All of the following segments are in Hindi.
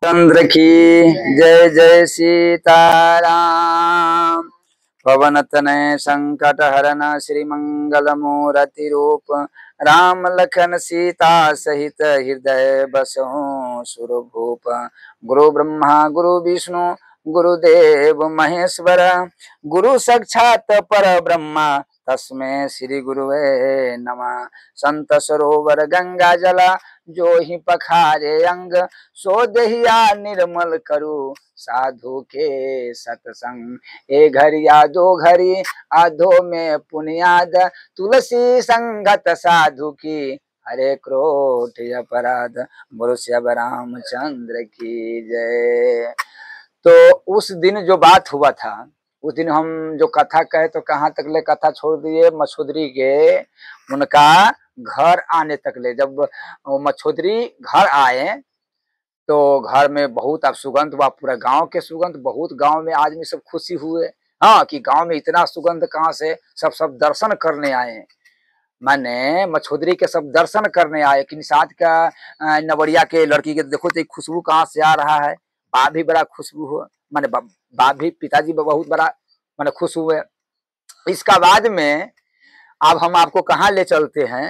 चंद्र की जय जय सीताराम। पवन तनय संकट हरन श्री मंगल मूर्ति रूप राम लखन सीता सहित हृदय बसहु सुरभूप। गुरु ब्रह्मा गुरु विष्णु गुरुदेव महेश्वर गुरु साक्षात पर ब्रह्मा तस्मै श्री गुरुवे नमः। संत सरोवर गंगा जला जो ही पखारे अंग सो दहिया निर्मल करू साधु के सत्संग। ए घरिया दो घड़ी आधो में पुनियाद तुलसी संगत साधु की हरे क्रोध अपराध। बोलो श्याम रामचंद्र की जय। तो उस दिन जो बात हुआ था उस दिन हम जो कथा कहे तो कहाँ तक ले कथा छोड़ दिए, मछोदरी के उनका घर आने तक ले। जब मछोदरी घर आए तो घर में बहुत अब सुगंध हुआ, पूरा गांव के सुगंध, बहुत गांव में आदमी सब खुशी हुए। हाँ कि गांव में इतना सुगंध कहाँ से, सब दर्शन करने आए। माने मछोदरी के सब दर्शन करने आए कि निषाद का नवरिया के लड़की के देखो तो खुशबू कहाँ से आ रहा है। बाप भी बड़ा खुशबू हुआ, माने बाप भी पिताजी बहुत बड़ा माने खुश हुए। इसका बाद में अब हम आपको कहाँ ले चलते हैं,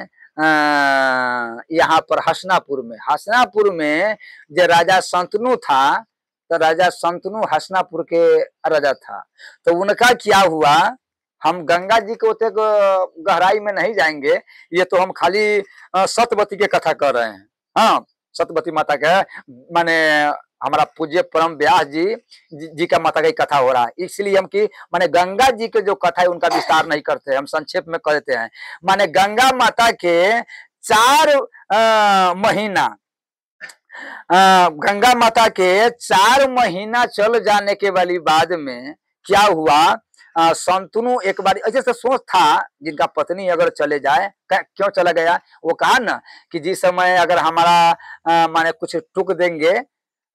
यहाँ पर हसनापुर में जो राजा संतनु था, तो राजा संतनु हसनापुर के राजा था। तो उनका क्या हुआ, हम गंगा जी के उतने गहराई में नहीं जाएंगे, ये तो हम खाली सतवती के कथा कर रहे हैं। हाँ, सतवती माता का माने हमारा पूज्य परम व्यास जी का माता की कथा हो रहा है, इसलिए हम कि माने गंगा जी के जो कथा है उनका विस्तार नहीं करते, हम संक्षेप में कर देते हैं। माने गंगा माता के 4 महीना गंगा माता के 4 महीना चल जाने के वाली बाद में क्या हुआ, संतनु एक बार ऐसे से सोच था जिनका पत्नी अगर चले जाए, क्यों चला गया, वो कहा ना कि जिस समय अगर हमारा माने कुछ टूक देंगे,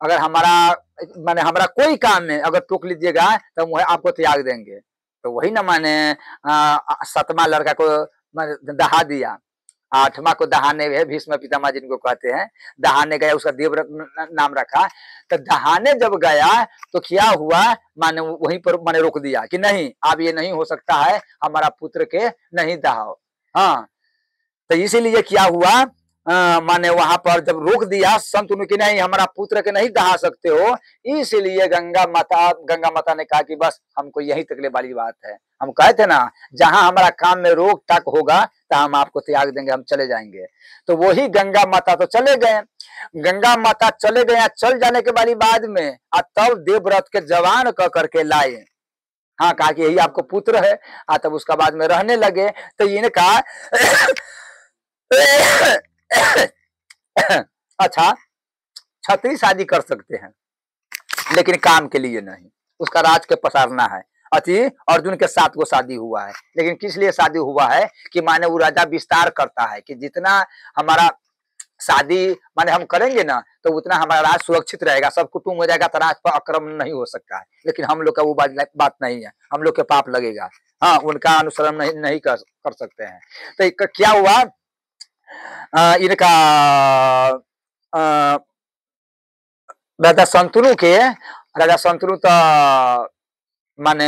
अगर हमारा कोई काम में अगर टोक लीजिएगा तो हम आपको त्याग देंगे। तो वही ना माने 7वां लड़का को दहा दिया, 8वां को दहाने गए, भीष्म पितामह जिनको कहते हैं, दहाने गया, उसका देवव्रत नाम रखा। तो दहाने जब गया तो क्या हुआ, माने वहीं पर माने रोक दिया कि नहीं, अब ये नहीं हो सकता है, हमारा पुत्र के नहीं दहाओ। हाँ, तो इसीलिए क्या हुआ, माने वहां पर जब रोक दिया संतनु की नहीं, हमारा पुत्र के नहीं दहा सकते हो, इसलिए गंगा माता ने कहा कि बस हमको यही तकले वाली बात है। हम कहते ना जहां हमारा काम में रोक टाक होगा तो हम आपको त्याग देंगे, हम चले जाएंगे। तो वही गंगा माता तो चले गए, गंगा माता चले गए। चल जाने के वाली बाद में तब देवव्रत के जवान कह करके लाए। हाँ, कहा कि यही आपको पुत्र है। तब उसका बाद में रहने लगे। तो इन्हें कहा अच्छा, छत्री शादी कर सकते हैं लेकिन काम के लिए नहीं, उसका राज के पसारना है। अति अर्जुन के 7 को शादी हुआ है, लेकिन किस लिए शादी हुआ है कि माने वो राजा विस्तार करता है कि जितना हमारा शादी माने हम करेंगे ना तो उतना हमारा राज सुरक्षित रहेगा, सब कुटुंब हो जाएगा, तो राज पर आक्रमण नहीं हो सकता है। लेकिन हम लोग का वो बात नहीं है, हम लोग के पाप लगेगा। हाँ, उनका अनुसरण नहीं कर सकते हैं। तो क्या हुआ, इनका राजा संतनु तो माने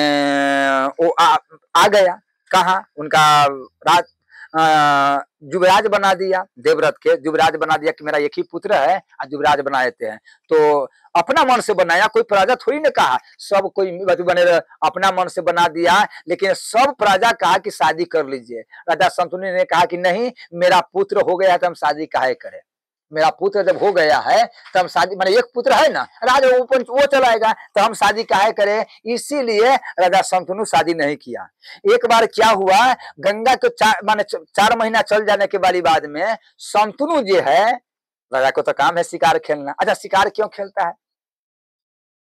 वो आ गया कहा, उनका राज युवराज बना दिया, देवव्रत के युवराज बना दिया कि मेरा एक ही पुत्र है, युवराज बना देते हैं। तो अपना मन से बनाया, कोई प्रजा थोड़ी ने कहा, सब कोई बने अपना मन से बना दिया। लेकिन सब प्रजा कहा कि शादी कर लीजिए। राजा संतनु ने कहा कि नहीं, मेरा पुत्र हो गया तो हम शादी काहे करें, मेरा पुत्र जब हो गया है तो हम शादी, माने एक पुत्र है ना, राजा वो चलाएगा, तो हम शादी काहे करें। इसीलिए राजा संतनु शादी नहीं किया। एक बार क्या हुआ, गंगा के 4 महीना चल जाने के वाली बाद में संतनु जो है, राजा को तो काम है शिकार खेलना। अच्छा, शिकार क्यों खेलता है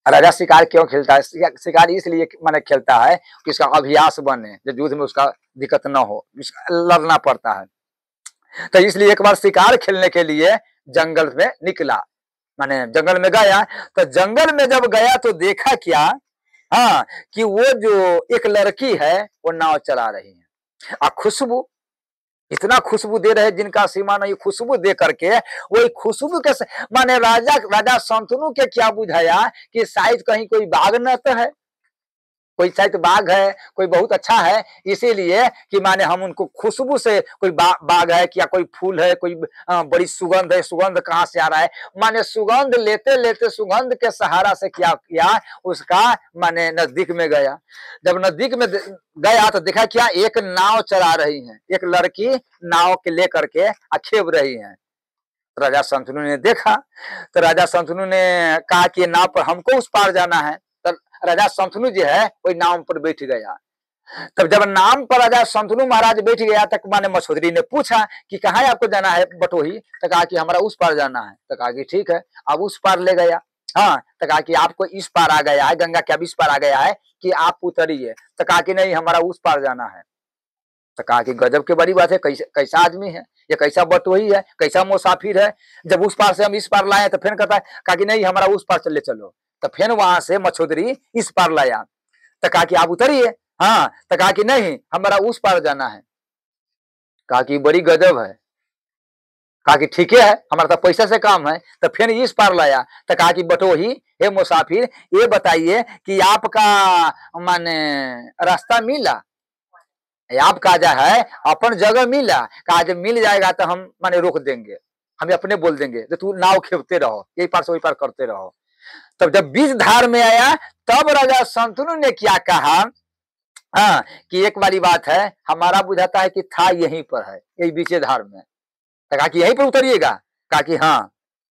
राजा, शिकार क्यों खेलता है, शिकार इसलिए माने खेलता है कि उसका अभ्यास बने, जो युद्ध में उसका दिक्कत न हो, लड़ना पड़ता है। तो इसलिए एक बार शिकार खेलने के लिए जंगल में निकला, माने जंगल में गया। तो जंगल में जब गया तो देखा क्या, हाँ, कि वो जो एक लड़की है वो नाव चला रही है। खुशबू इतना खुशबू दे रहे जिनका सीमा नहीं, खुशबू दे करके वही खुशबू के माने राजा राजा शांतनु के क्या बुझाया कि शायद कहीं कोई बाग न तो है, कोई शायद बाग है, कोई बहुत अच्छा है, इसीलिए कि माने हम उनको खुशबू से कोई बाग है क्या, कोई फूल है, कोई बड़ी सुगंध है, सुगंध कहाँ से आ रहा है, माने सुगंध लेते लेते सुगंध के सहारा से क्या किया, उसका माने नजदीक में गया। जब नजदीक में गया तो देखा क्या, एक नाव चला रही है, एक लड़की नाव के लेकर के खेव रही है। राजा शांतनु ने देखा तो राजा शांतनु ने कहा कि नाव पर हमको उस पार जाना है। तो राजा शांतनु जो है वही नाव पर बैठ गया। तब जब नाम पर राजा शांतनु महाराज बैठ गया तक माने मछोदरी ने पूछा कि कहाँ आपको जाना है बटोही, तो कहा कि हमारा उस पार जाना है। तो कहा कि ठीक है, अब उस पार ले गया। हाँ, तो कहा कि आपको इस पार आ गया है, गंगा के अब इस पार आ गया है कि आप उतरिए। तो कहा कि नहीं, हमारा उस पार जाना है। तो कहा कि गजब की बड़ी बात है, कैसा आदमी है ये, कैसा बटोही है, कैसा मुसाफिर है, जब उस पार से हम इस पार लाए तो फिर कहता है, कहा कि नहीं हमारा उस पार चले चलो। तो फिर वहां से मछोदरी इस पार लाया। तो कहा कि आप उतरिए। हाँ, तो कहा कि नहीं हमारा उस पार जाना है। कहा कि बड़ी गजब है। कहा कि ठीक है, हमारा तो पैसा से काम है। तो फिर इस पार लाया। तो कहा कि बटोही, हे मुसाफिर, ये बताइए कि आपका माने रास्ता मिला, आपका जो है अपन जगह मिला। कहा जब मिल जाएगा तो हम माने रोक देंगे, हम अपने बोल देंगे तो तू नाव खेवते रहो, यही पार से वही पार करते रहो। तब जब बीच धार में आया तब राजा शांतनु ने क्या कहा, हाँ, कि एक वाली बात है, हमारा बुझाता है कि था यहीं पर है, यही बीचे धार में। तो कहा कि यहीं पर उतरिएगा। कहा कि हाँ।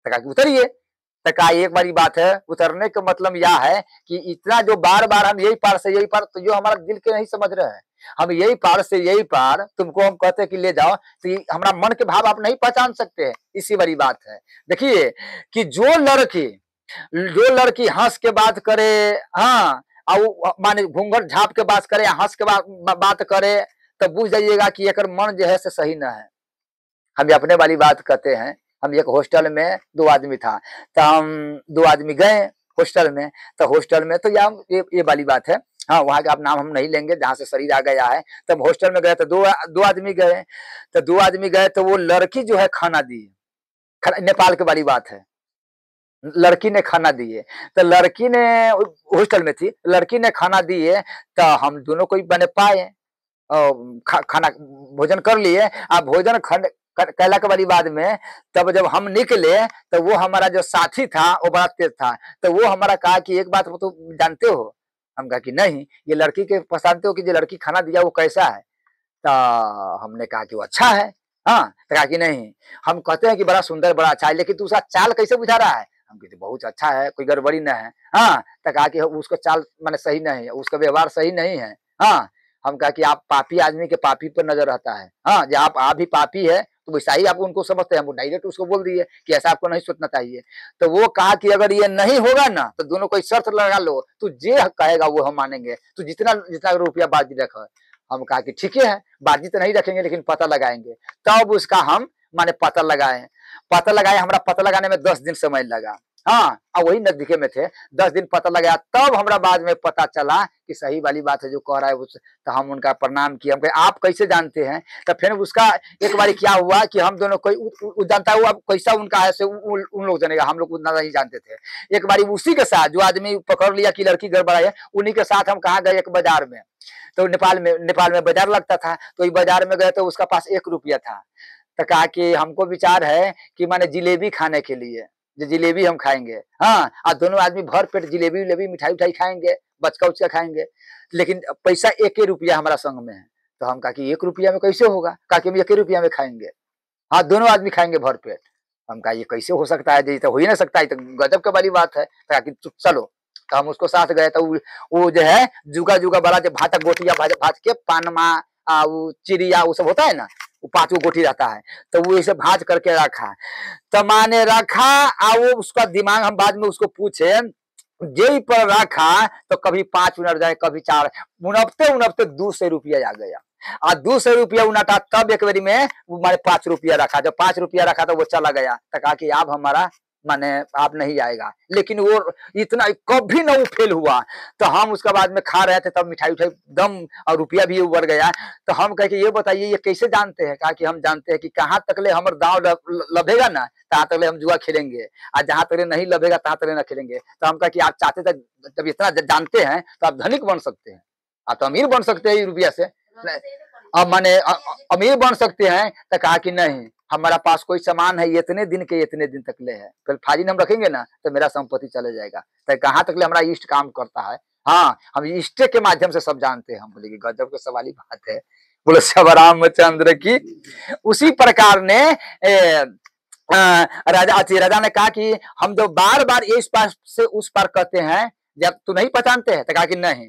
तो कहा कि उतरिए। तो कहा एक बारी बात है, उतरने का मतलब यह है कि इतना जो बार बार हम यही पार से यही पार, तो जो हमारा दिल के नहीं समझ रहे हैं, हम यही पार से यही पार तुमको हम कहते हैं कि ले जाओ, तो हमारा मन के भाव आप नहीं पहचान सकते हैं, इसी वाली बात है। देखिए कि जो लड़की हंस के बात करे, हाँ, और माने घूंघट झाप के बात करे, हंस के बात करे, तो बुझ जाइएगा कि एक मन जो है से सही ना है। हम अपने वाली बात कहते हैं। हम एक हॉस्टल में 2 आदमी था, तो हम 2 आदमी गए हॉस्टल में। तो हॉस्टल में तो ये वाली बात है, हाँ, वहां का आप नाम हम नहीं लेंगे जहां से शरीर आ गया है। तब हॉस्टल में गए तो दो आदमी गए। तो 2 आदमी गए तो वो लड़की जो है खाना दी, नेपाल की वाली बात है, लड़की ने खाना दिए। तो लड़की ने हॉस्टल में थी, लड़की ने खाना दिए, तो हम दोनों को बने पाए, खाना भोजन कर लिए। अब भोजन कैला के वाली बाद में तब जब हम निकले तो वो हमारा जो साथी था वो बड़ा तेज था। तो वो हमारा कहा कि एक बात वो तो जानते हो। हम कहा कि नहीं, ये लड़की के पहचानते हो कि जो लड़की खाना दिया वो कैसा है। तो हमने कहा कि वो अच्छा है। हाँ, तो कहा कि नहीं, हम कहते हैं कि बड़ा सुंदर बड़ा अच्छा है, लेकिन तू उसका चाल कैसे बुझा रहा है। हम कहते बहुत अच्छा है, कोई गड़बड़ी न है। हाँ, तो कहा कि उसका चाल मैंने सही नहीं है, उसका व्यवहार सही नहीं है। हाँ, हम कहा कि आप पापी आदमी के पापी पर नजर रहता है। हाँ, जब आप भी पापी है तो वैसा ही आप उनको समझते हैं। हम डायरेक्ट उसको बोल दिए कि ऐसा आपको नहीं सोचना चाहिए। तो वो कहा कि अगर ये नहीं होगा ना तो दोनों कोई शर्त लगा लो, तू जे कहेगा वो हम मानेंगे, तू जितना जितना रुपया बाजी रख। हम कहा कि ठीक है, बाजी तो नहीं रखेंगे लेकिन पता लगाएंगे। तब उसका हम माने पता लगाए। हमारा पता लगाने में 10 दिन समय लगा। हाँ, और वही नजदीके में थे। 10 दिन पता लगाया, तब हमरा बाद में पता चला कि सही वाली बात है जो कह रहा है। तो हम उनका प्रणाम किए। हम कहे आप कैसे जानते हैं। तो फिर उसका एक बार क्या हुआ कि हम दोनों कोई जानता हुआ कैसा उनका है से उन लोग जानेगा, हम लोग उतना नहीं जानते थे। एक बार उसी के साथ जो आदमी पकड़ लिया कि लड़की गड़बड़ है, उन्हीं के साथ हम कहाँ गए, एक बाजार में। तो नेपाल में बाजार लगता था, तो इस बाजार में गए तो उसका पास 1 रुपया था। तो कहा कि हमको विचार है कि माने जिलेबी खाने के लिए, जो जिलेबी हम खाएंगे। हाँ, और दोनों आदमी भर पेट जिलेबी उलेबी मिठाई उठाई खाएंगे, बचका उचका खाएंगे, लेकिन पैसा 1 रुपया हमारा संग में है। तो हम कहा कि 1 रुपया में कैसे होगा। कहा कि हम 1 रुपया में खाएंगे। हाँ, दोनों आदमी खाएंगे भर पेट। हम कहा ये कैसे हो सकता है, ये तो हो ही नहीं सकता, ये तो गजब के वाली बात है। कहा कि चलो। तो हम उसको साथ गए। तो वो जो है जुगा जुगा बड़ा जो भात गोटिया भाज के पानमा, वो चिड़िया वो सब होता है ना, वो 5 गोटी रहता है, तो वो इसे भाज करके रखा। तो माने रखा, वो उसका दिमाग, हम बाद में उसको पूछे, जेई पर रखा तो कभी 5 उनट जाए, कभी 4, उनपते उनपते 200 रुपया आ गया। और 200 रुपया उनटा, तब एक बारी में हमारे 5 रुपया रखा। जब 5 रुपया रखा तो वो चला गया। तो कहा कि आप हमारा माने आप नहीं आएगा, लेकिन वो इतना कभी ना वो फेल हुआ। तो हम उसके बाद में खा रहे थे, तब मिठाई उठाई दम और रुपया भी बढ़ गया। तो हम कहे कि ये बताइए ये कैसे जानते हैं? कहा कि हम जानते हैं कि कहाँ तकले हमारे दांव लभेगा ना, तहाँ तकले हम जुआ खेलेंगे, और जहाँ तकले नहीं लभेगा तहाँ तकले ना खेलेंगे। तो हम कहा कि आप चाहते थे, जब इतना जानते हैं तो आप धनिक बन सकते हैं, आप तो अमीर बन सकते हैं रुपया से, अब माने अमीर बन सकते हैं। तो कहा कि नहीं, हमारा पास कोई सामान है, इतने दिन के इतने दिन तक ले है, फिर फाजिल हम रखेंगे ना तो मेरा संपत्ति चले जाएगा। तो कहाँ तक ले हमारा इष्ट काम करता है? हाँ, हम इष्ट के माध्यम से सब जानते हैं। हम बोले कि गजब के सवाली बात है। बोलो सब रामचंद्र की। उसी प्रकार ने राजा ने कहा कि हम जो बार बार इस पार से उस पार कहते हैं, जब तू नहीं पहचानते हैं? तो कहा कि नहीं।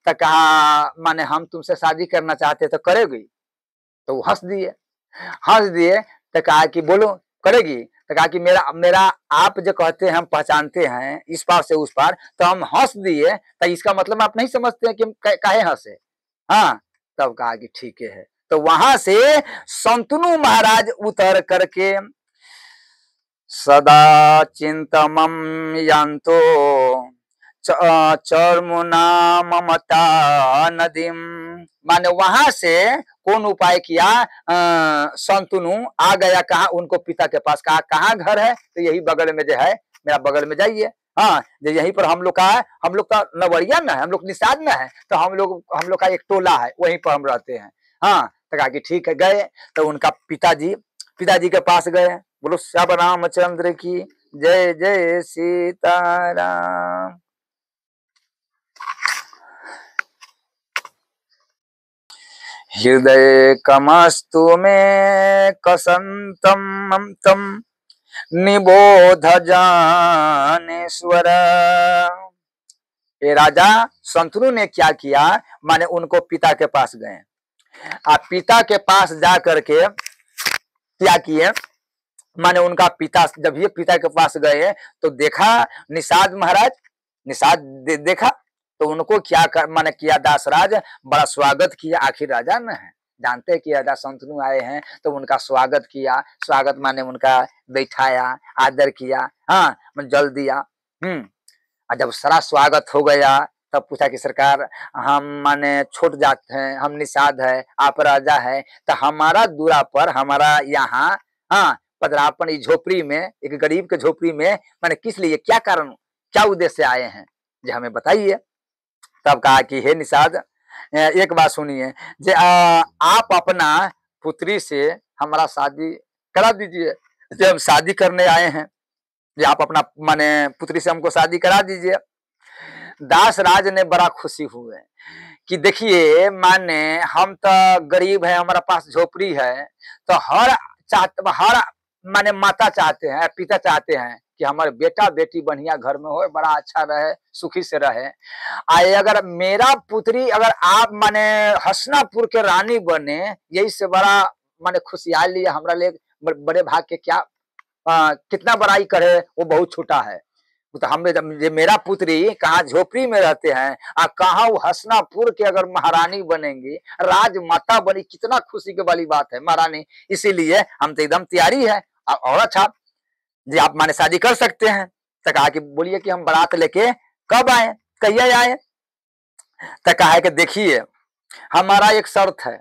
तो कहा माने हम तुमसे शादी करना चाहते तो करेगी? तो वो हंस दिए। तो कहा कि बोलो करेगी? तो कहा कि मेरा मेरा आप जो कहते हैं हम पहचानते हैं इस पार से उस पार, तो हम हंस दिए। तो इसका मतलब आप नहीं समझते हैं कि हम काहे हंसे? हाँ, तब कहा कि ठीक है। तो वहां से संतनु महाराज उतर करके सदा चिंतमम यंतो चरमुना ममता नदीम, माने वहां से कौन उपाय किया? संतनु आ गया कहा उनको पिता के पास। कहा कहाँ घर है? तो यही बगल में जो है, मेरा बगल में जाइए। हाँ, जो यहीं पर हम लोग का है, हम लोग का नवरिया न है, हम लोग निषाद न है, तो हम लोग का एक टोला है, वहीं पर हम रहते हैं। हाँ, तो कहा कि ठीक है। गए तो उनका पिताजी के पास गए। बोलो सब रामचंद्र की जय, जय सीताराम। हृदय कमस्तु में कसंतम ममतम निबोध जानेश्वर। ये राजा संतनु ने क्या किया? माने उनको पिता के पास गए, आप पिता के पास जा करके क्या किए? माने उनका पिता, जब ये पिता के पास गए तो देखा निषाद महाराज, निषाद देखा तो उनको क्या माने किया? दासराज बड़ा स्वागत किया, आखिर राजा न है, जानते हैं कि राजा संतनु आए हैं, तो उनका स्वागत किया। स्वागत माने उनका बैठाया, आदर किया, हाँ जल दिया। और जब सारा स्वागत हो गया तब पूछा कि सरकार हम माने छोट जात हैं, हम निषाद है, आप राजा है, तो हमारा दूरा पर हमारा यहाँ हाँ पदरापन इस झोपड़ी में, एक गरीब के झोपड़ी में माने किस लिए, क्या कारण, क्या उद्देश्य से आए हैं, जो हमें बताइए। तब कहा कि हे निषाद एक बात सुनिए, जे आप अपना पुत्री से हमारा शादी करा दीजिए। जब शादी करने आए हैं, जे आप अपना माने पुत्री से हमको शादी करा दीजिए। दास राज ने बड़ा खुशी हुए कि देखिए माने हम तो गरीब है, हमारा पास झोपड़ी है, तो हर माने माता चाहते हैं, पिता चाहते हैं कि हमारे बेटा बेटी बढ़िया घर में हो, बड़ा अच्छा रहे, सुखी से रहे। आए अगर मेरा पुत्री अगर आप माने हसनापुर के रानी बने, यही से बड़ा माने खुशहाल लिए हमरा ले बड़े भाग के क्या कितना बड़ाई करे, वो बहुत छोटा है। तो हमें मेरा पुत्री कहाँ झोपड़ी में रहते हैं और कहाँ वो हसनापुर के अगर महारानी बनेंगी, राजमाता बनी, कितना खुशी की वाली बात है महारानी। इसीलिए हम तो एकदम तैयारी है। और अच्छा जी आप माने शादी कर सकते हैं। तो कहा कि बोलिए कि हम बारात लेके कब आए, कहिए आए? तो कहा है कि देखिए हमारा एक शर्त है,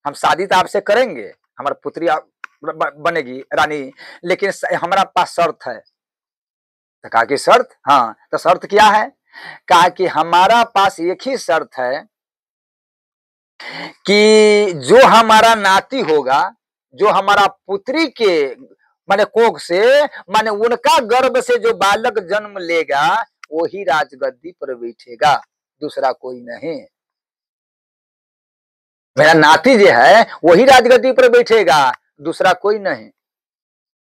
हम शादी तो आपसे करेंगे, हमारा पुत्री बनेगी रानी, लेकिन हमारा पास शर्त है। तो कहा कि शर्त? हाँ, तो शर्त क्या है? कहा कि हमारा पास एक ही शर्त है कि जो हमारा नाती होगा, जो हमारा पुत्री के माने कोख से माने उनका गर्भ से जो बालक जन्म लेगा वही राजगद्दी पर बैठेगा, दूसरा कोई नहीं। मेरा नाती जो है वही राजगद्दी पर बैठेगा, दूसरा कोई नहीं।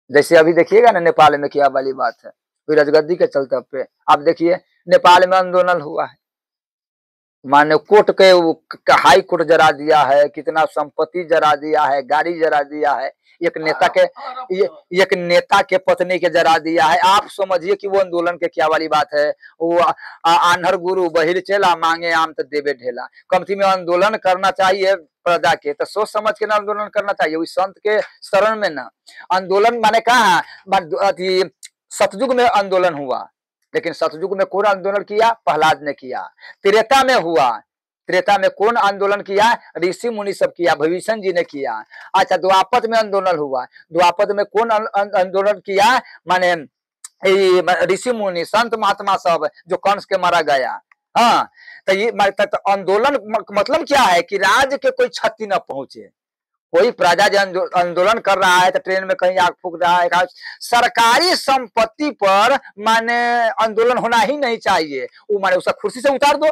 जैसे अभी देखिएगा ना नेपाल में क्या वाली बात है, राजगद्दी के चलते पे आप देखिए नेपाल में आंदोलन हुआ है, माने कोर्ट के हाई कोर्ट जरा दिया है, कितना संपत्ति जरा दिया है, गाड़ी जरा दिया है, एक नेता के पत्नी के जरा दिया है। आप समझिए कि वो आंदोलन के क्या वाली बात है। वो आन्हर गुरु बहिर चेला मांगे आम तो देवे ढेला। कमती में आंदोलन करना चाहिए प्रजा के, तो सोच समझ के ना आंदोलन करना चाहिए, उस संत के शरण में ना आंदोलन। माने कहा सतयुग में आंदोलन हुआ, लेकिन सतयुग में कौन आंदोलन किया? प्रहलाद ने किया। त्रेता में हुआ, त्रेता में कौन आंदोलन किया? ऋषि मुनि सब किया, भविष्य जी ने किया। अच्छा, द्वापर में आंदोलन हुआ, द्वापर में कौन आंदोलन किया? माने ऋषि मुनि संत महात्मा सब, जो कंस के मारा गया। हाँ, तो ये आंदोलन मतलब क्या है कि राज्य के कोई क्षति न पहुंचे। कोई प्रजा जो आंदोलन कर रहा है तो ट्रेन में कहीं आग फूक रहा है, सरकारी संपत्ति पर माने आंदोलन होना ही नहीं चाहिए। वो माने उसका कुर्सी से उतार दो,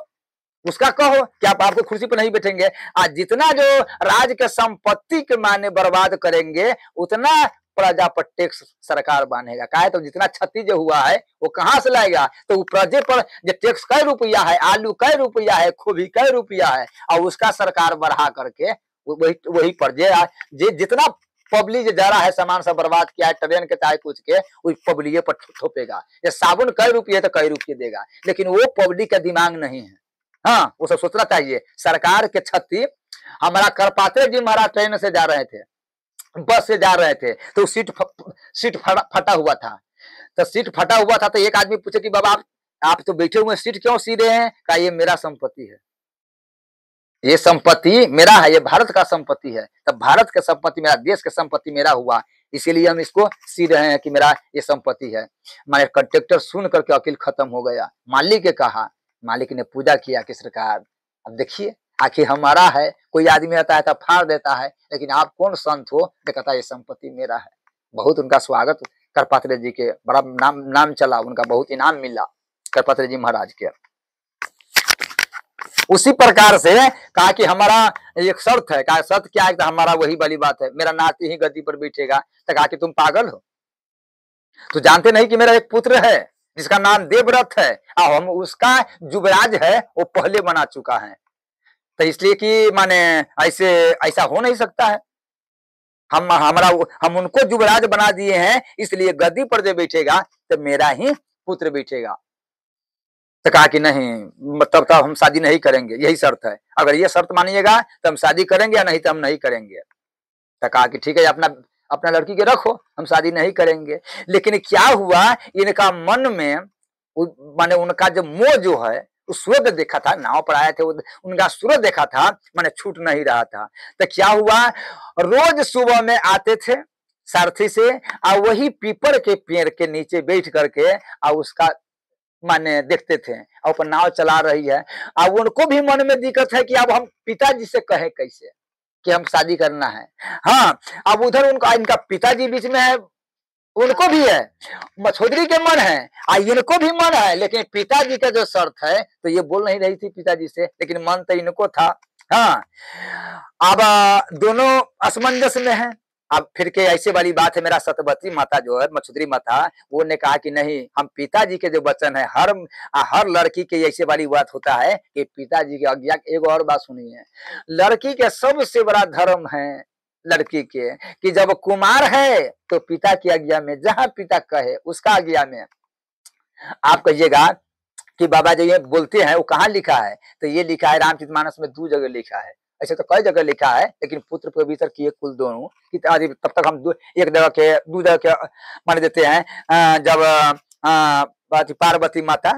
उसका कहो कि आप आपको कुर्सी पर नहीं बैठेंगे। आज जितना जो राज्य के संपत्ति के माने बर्बाद करेंगे, उतना प्रजा पर टैक्स सरकार बांधेगा। काहे तो जितना क्षति जो हुआ है वो कहां से लाएगा? तो प्रजे पर जो टैक्स कै रुपया है, आलू कै रुपया है, खोबी कै रुपया है, और उसका सरकार बढ़ा करके वही प्रजे जितना पब्लिक जा रहा है, सामान सब बर्बाद किया है, ट्रेन के चाहे कुछ के, उस पब्लिक पर थोपेगा। ये साबुन कै रुपये तो कै रुपये देगा, लेकिन वो पब्लिक का दिमाग नहीं है। हाँ, वो सब सोचना चाहिए। सरकार के क्षति, हमारा करपात्रे जी महाराज ट्रेन से जा रहे थे, बस से जा रहे थे, तो सीट फटा हुआ था। तो सीट फटा हुआ था तो एक आदमी पूछे कि बाबा आप तो बैठे हुए सीट क्यों सी रहे हैं? कहा ये मेरा संपत्ति है, ये संपत्ति मेरा है, ये भारत का संपत्ति है। तब भारत का संपत्ति मेरा, देश का संपत्ति मेरा हुआ, इसीलिए हम इसको सी रहे हैं कि मेरा ये संपत्ति है। माने कंडक्टर सुन करके अकील खत्म हो गया। मालिक ने कहा, मालिक ने पूजा किया कि सरकार अब देखिए, आखिर हमारा है, कोई आदमी आता है तो फाड़ देता है, लेकिन आप कौन संत हो? तो कहता है ये संपत्ति मेरा है। बहुत उनका स्वागत करपात्रे जी के, बड़ा नाम चला उनका, बहुत इनाम मिला करपात्रे जी महाराज के। उसी प्रकार से कहा कि हमारा एक शर्त है। कहा शर्त क्या है? तो हमारा वही वाली बात है, मेरा नाती ही गद्दी पर बैठेगा। तो कहा कि तुम पागल हो, तो जानते नहीं कि मेरा एक पुत्र है जिसका नाम देवव्रत है, और हम उसका युवराज है, वो पहले बना चुका है। तो इसलिए कि माने ऐसे ऐसा हो नहीं सकता है। हम उनको युवराज बना दिए हैं, इसलिए गद्दी पर जो बैठेगा तो मेरा ही पुत्र बैठेगा। तो कहा कि नहीं, तब तक हम शादी नहीं करेंगे, यही शर्त है। अगर ये शर्त मानिएगा तो हम शादी करेंगे, या नहीं तो हम नहीं करेंगे। तो कहा कि ठीक है, अपना लड़की के रखो, हम शादी नहीं करेंगे। लेकिन क्या हुआ, इनका मन में माने उनका जो मोह जो है, उस सूरज देखा था, नाव पर आए थे, उनका सूरज देखा था, माने छूट नहीं रहा था। तो क्या हुआ, रोज सुबह में आते थे सारथी से, और वही पीपल के पेड़ के नीचे बैठ करके और उसका माने देखते थे, और ऊपर नाव चला रही है। अब उनको भी मन में दिक्कत है कि अब हम पिताजी से कहे कैसे कि हम शादी करना है। हाँ, अब उधर उनका, इनका पिताजी बीच में है, उनको भी है, मछोदरी के मन है, इनको भी मन है, लेकिन पिताजी का जो शर्त है, तो ये बोल नहीं रही थी पिताजी से, लेकिन मन तो इनको था। हाँ, अब दोनों असमंजस में है। अब फिर के ऐसे वाली बात है, मेरा सतवती माता जो है, मछुदरी माता, वो ने कहा कि नहीं, हम पिताजी के जो वचन है, हर लड़की के ऐसे वाली बात होता है कि पिताजी की आज्ञा। एक और बात सुनिए, लड़की के सबसे बड़ा धर्म है लड़की के, कि जब कुमार है तो पिता की आज्ञा में, जहां पिता कहे उसका आज्ञा में। आप कहिएगा कि बाबा जो ये बोलते हैं वो कहाँ लिखा है? तो ये लिखा है रामचरितमानस में 2 जगह लिखा है। ऐसे तो कई जगह लिखा है, लेकिन पुत्र पवित्र किए कुल दोनों, तब तक हम एक जगह के 2 जगह के मान देते हैं। जब पार्वती माता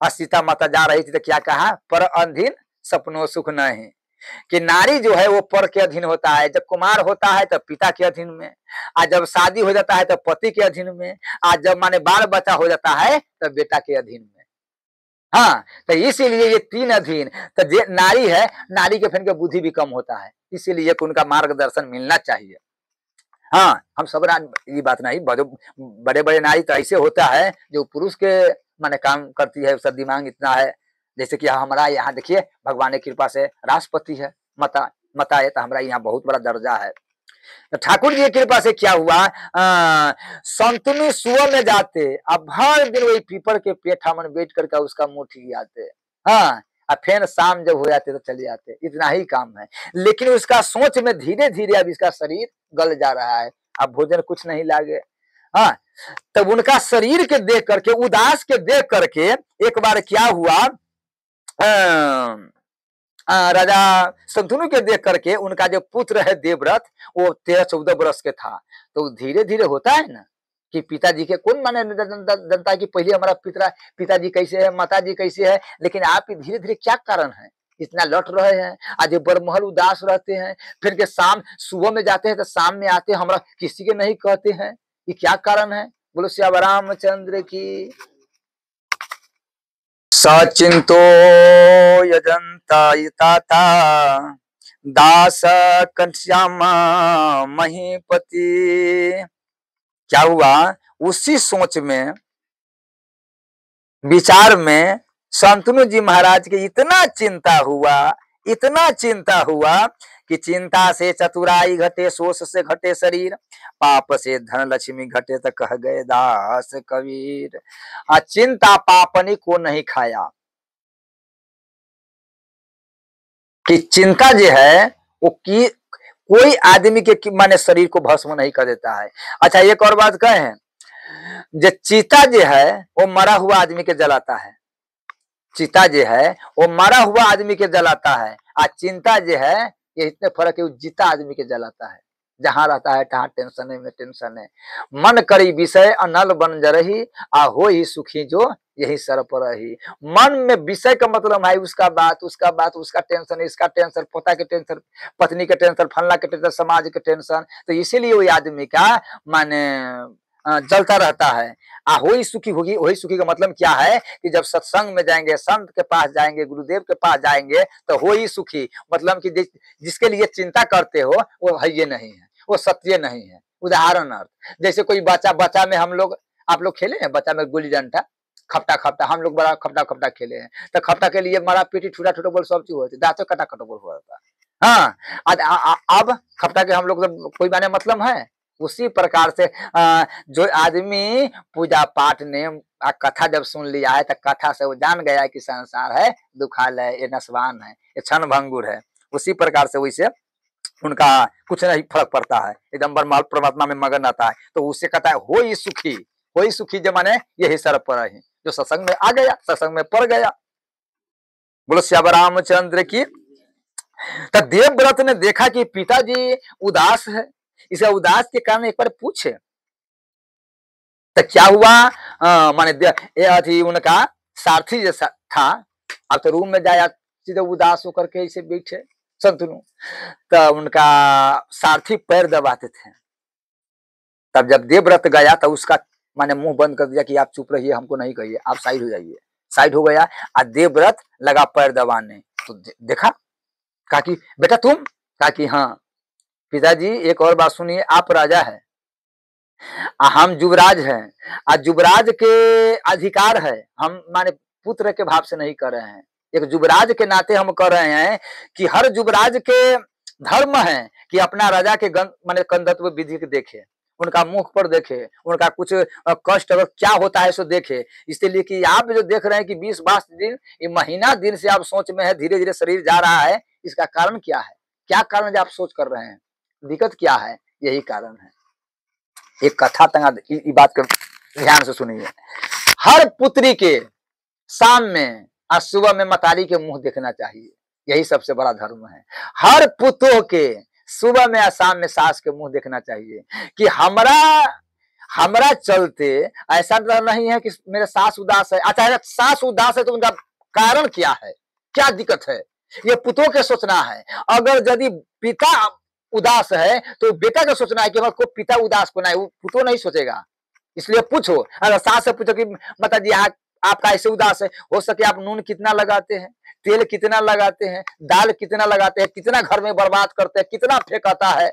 और सीता माता जा रही थी तो क्या कहा, पर अधीन सपनों सुख नहीं, कि नारी जो है वो पर के अधीन होता है। जब कुमार होता है तो पिता के अधीन में, आज जब शादी हो जाता है तो पति के अधीन में, आज जब माने बाल बच्चा हो जाता है तो बेटा के अधीन में। हाँ, तो इसीलिए ये 3 अधीन। तो नारी है, नारी के फिर के बुद्धि भी कम होता है, इसीलिए उनका मार्गदर्शन मिलना चाहिए। हाँ, हम सब ये बात नहीं, बड़े बड़े नारी तो ऐसे होता है जो पुरुष के माने काम करती है, उसका दिमाग इतना है। जैसे कि हमारा यहाँ देखिए, भगवान की कृपा से राष्ट्रपति है, माता है, तो हमारा यहाँ बहुत बड़ा दर्जा है। तो ठाकुर जी की कृपा से क्या हुआ, संतनु सुबह में जाते, अब हर दिन वही पीपल के पेठा में बैठ करके उसका मुंह ठीक आते। हाँ, और फिर शाम जब हो जाते तो चले जाते, इतना ही काम है। लेकिन उसका सोच में धीरे धीरे अब इसका शरीर गल जा रहा है, अब भोजन कुछ नहीं लागे। हाँ, तब उनका शरीर के देख करके, उदास के देख करके एक बार क्या हुआ, राजा शंतनु के देख करके उनका जो पुत्र है देवव्रत, वो 13-14 वर्ष के था। तो धीरे धीरे होता है ना, कि पिताजी के कौन माने जनता है कि पहले हमारा पिताजी कैसे है, माताजी कैसे है, लेकिन आप धीरे धीरे क्या कारण है इतना लौट रहे हैं? आज बरमहल उदास रहते हैं, फिर के शाम सुबह में जाते हैं तो शाम में आते हैं, हमरा किसी के नहीं कहते हैं, ये क्या कारण है? बोलो श्याम रामचंद्र की। सचिंतो यजंता दास कश्यामा महीपति। क्या हुआ? उसी सोच में, विचार में शांतनु जी महाराज के इतना चिंता हुआ कि चिंता से चतुराई घटे, सोच से घटे शरीर, पाप से धन लक्ष्मी घटे, तो कह गए दास कबीर। चिंता पापनी को नहीं खाया, कि चिंता जो है वो की कोई आदमी के माने शरीर को भस्म नहीं कर देता है। अच्छा एक और बात कहें, जो चीता जो है वो मरा हुआ आदमी के जलाता है, चिता जो है वो मरा हुआ आदमी के जलाता है, और चिंता जो है ये इतने फर्क है, वो जीता आदमी के जलाता है। जहां रहता है तहां टेंशन है में टेंशन है। मन करी विषय अनल बन जरही, आ हो ही सुखी जो यही सर पर रही। मन में विषय का मतलब है उसका बात, उसका टेंशन, इसका टेंशन, पोता के टेंशन, पत्नी के टेंशन, फलना के टेंशन, समाज के टेंशन, तो इसीलिए वही आदमी का माने जलता रहता है। वही सुखी होगी, वही सुखी का मतलब क्या है कि जब सत्संग में जाएंगे, संत के पास जाएंगे, गुरुदेव के पास जाएंगे, तो हो ही सुखी, मतलब कि जिसके लिए चिंता करते हो वो है ये नहीं है, वो सत्य नहीं है। उदाहरण अर्थ, जैसे कोई बच्चा में हम लोग, आप लोग खेले हैं बच्चा में गुल्ली डंडा, खपटा, हम लोग बड़ा खपटा खेले हैं, तो खपटा के लिए मारा पीटी ठूटा बोल सब चीज होती, दांतों कटा बोल हुआ था। हाँ, अब खपटा के हम लोग कोई माने मतलब है। उसी प्रकार से जो आदमी पूजा पाठ ने कथा जब सुन लिया है, तो कथा से वो जान गया है कि संसार है दुखाल है, ये नस्वान है, ये क्षण भंगुर है। उसी प्रकार से वैसे उनका कुछ नहीं फर्क पड़ता है, एकदम परमात्मा में मगन आता है। तो उससे कहता है हो ही सुखी जो माने यही सर पर है, जो सत्संग में आ गया, सत्संग में पड़ गया। बोलो श्याम रामचंद्र की। तो देवव्रत ने देखा कि पिताजी उदास है, इसका उदास के कारण एक बार पूछे तो क्या हुआ? माने उनका सारथी जैसा था, अब तो रूम में जाया सीधे उदास होकर के इसे बैठे संतनु, तो उनका सारथी पैर दबाते थे। तब जब देवव्रत गया तो उसका माने मुंह बंद कर दिया कि आप चुप रहिए, हमको नहीं कहिए, आप साइड हो जाइए। साइड हो गया और देवव्रत लगा पैर दबाने। तो देखा, कहा कि बेटा तुम, कहा कि हाँ पिताजी एक और बात सुनिए, आप राजा है, हम युवराज हैं, और युवराज के अधिकार है, हम माने पुत्र के भाव से नहीं कर रहे हैं, एक युवराज के नाते हम कर रहे हैं कि हर युवराज के धर्म है कि अपना राजा के माने कंदत्व विधि के देखे, उनका मुख पर देखे, उनका कुछ कष्ट अगर क्या होता है सो देखे। इसलिए कि आप जो देख रहे हैं कि 20-22 दिन, ये महीना दिन से आप सोच में है, धीरे धीरे शरीर जा रहा है, इसका कारण क्या है? क्या कारण है आप सोच कर रहे हैं? दिक्कत क्या है? यही कारण है। एक कथा तंगा बात कर ध्यान से सुनिए। हर पुत्री के शाम में और सुबह में मतारी के मुंह देखना चाहिए, यही सबसे बड़ा धर्म है। हर पुतों के सुबह में या शाम में सास के मुंह देखना चाहिए कि हमरा चलते ऐसा नहीं है कि मेरे सास उदास है। अच्छा अगर सास उदास है तो उनका कारण क्या है, क्या दिक्कत है, ये पुतों के सोचना है। अगर यदि पिता उदास है तो बेटा का सोचना है कि को पिता उदास को नहीं, वो पुतो नहीं सोचेगा। इसलिए पूछो, अगर सास से पूछो कि माता जी आपका ऐसे उदास है, हो सके आप नून कितना लगाते हैं, तेल कितना लगाते हैं, दाल कितना लगाते हैं, कितना घर में बर्बाद करते हैं, कितना फेंकाता है।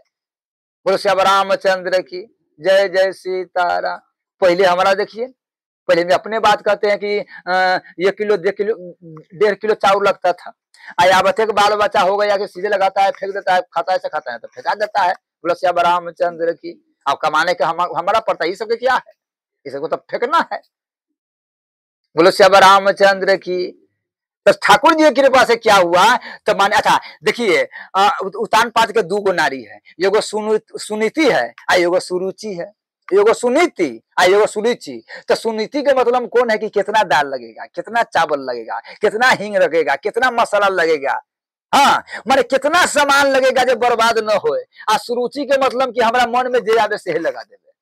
बोलो श्याम रामचंद्र की जय जय सीताराम। पहले हमारा देखिए, पहले हम अपने बात करते हैं कि 1 किलो 1.5 किलो चावल लगता था, आयाबते बाल बच्चा हो गया कि सीधे लगाता है, फेंक देता है, खाता है तो फेंका देता है। बोलो श्याम रामचंद्र की। अब कमाने का हमारा पड़ता है, ये सब क्या है, ये सबको तो फेंकना है। बोलो श्याम रामचंद्र की। तो ठाकुर जी की कृपा से क्या हुआ, तो माने अच्छा देखिए, उतान पात के 2 गो नारी है, एगो सुनीति है और एगो सुरुचि है, एगो सुनीति और एगो सुरुचि। तो सुनीति के मतलब कौन है कि कितना दाल लगेगा, कितना चावल लगेगा, कितना हींग लगेगा, कितना मसाला लगेगा, हाँ माने कितना सामान लगेगा जो बर्बाद न हो। और सुरुचि के मतलब कि हमारा मन में जे आवे से लगा देवे,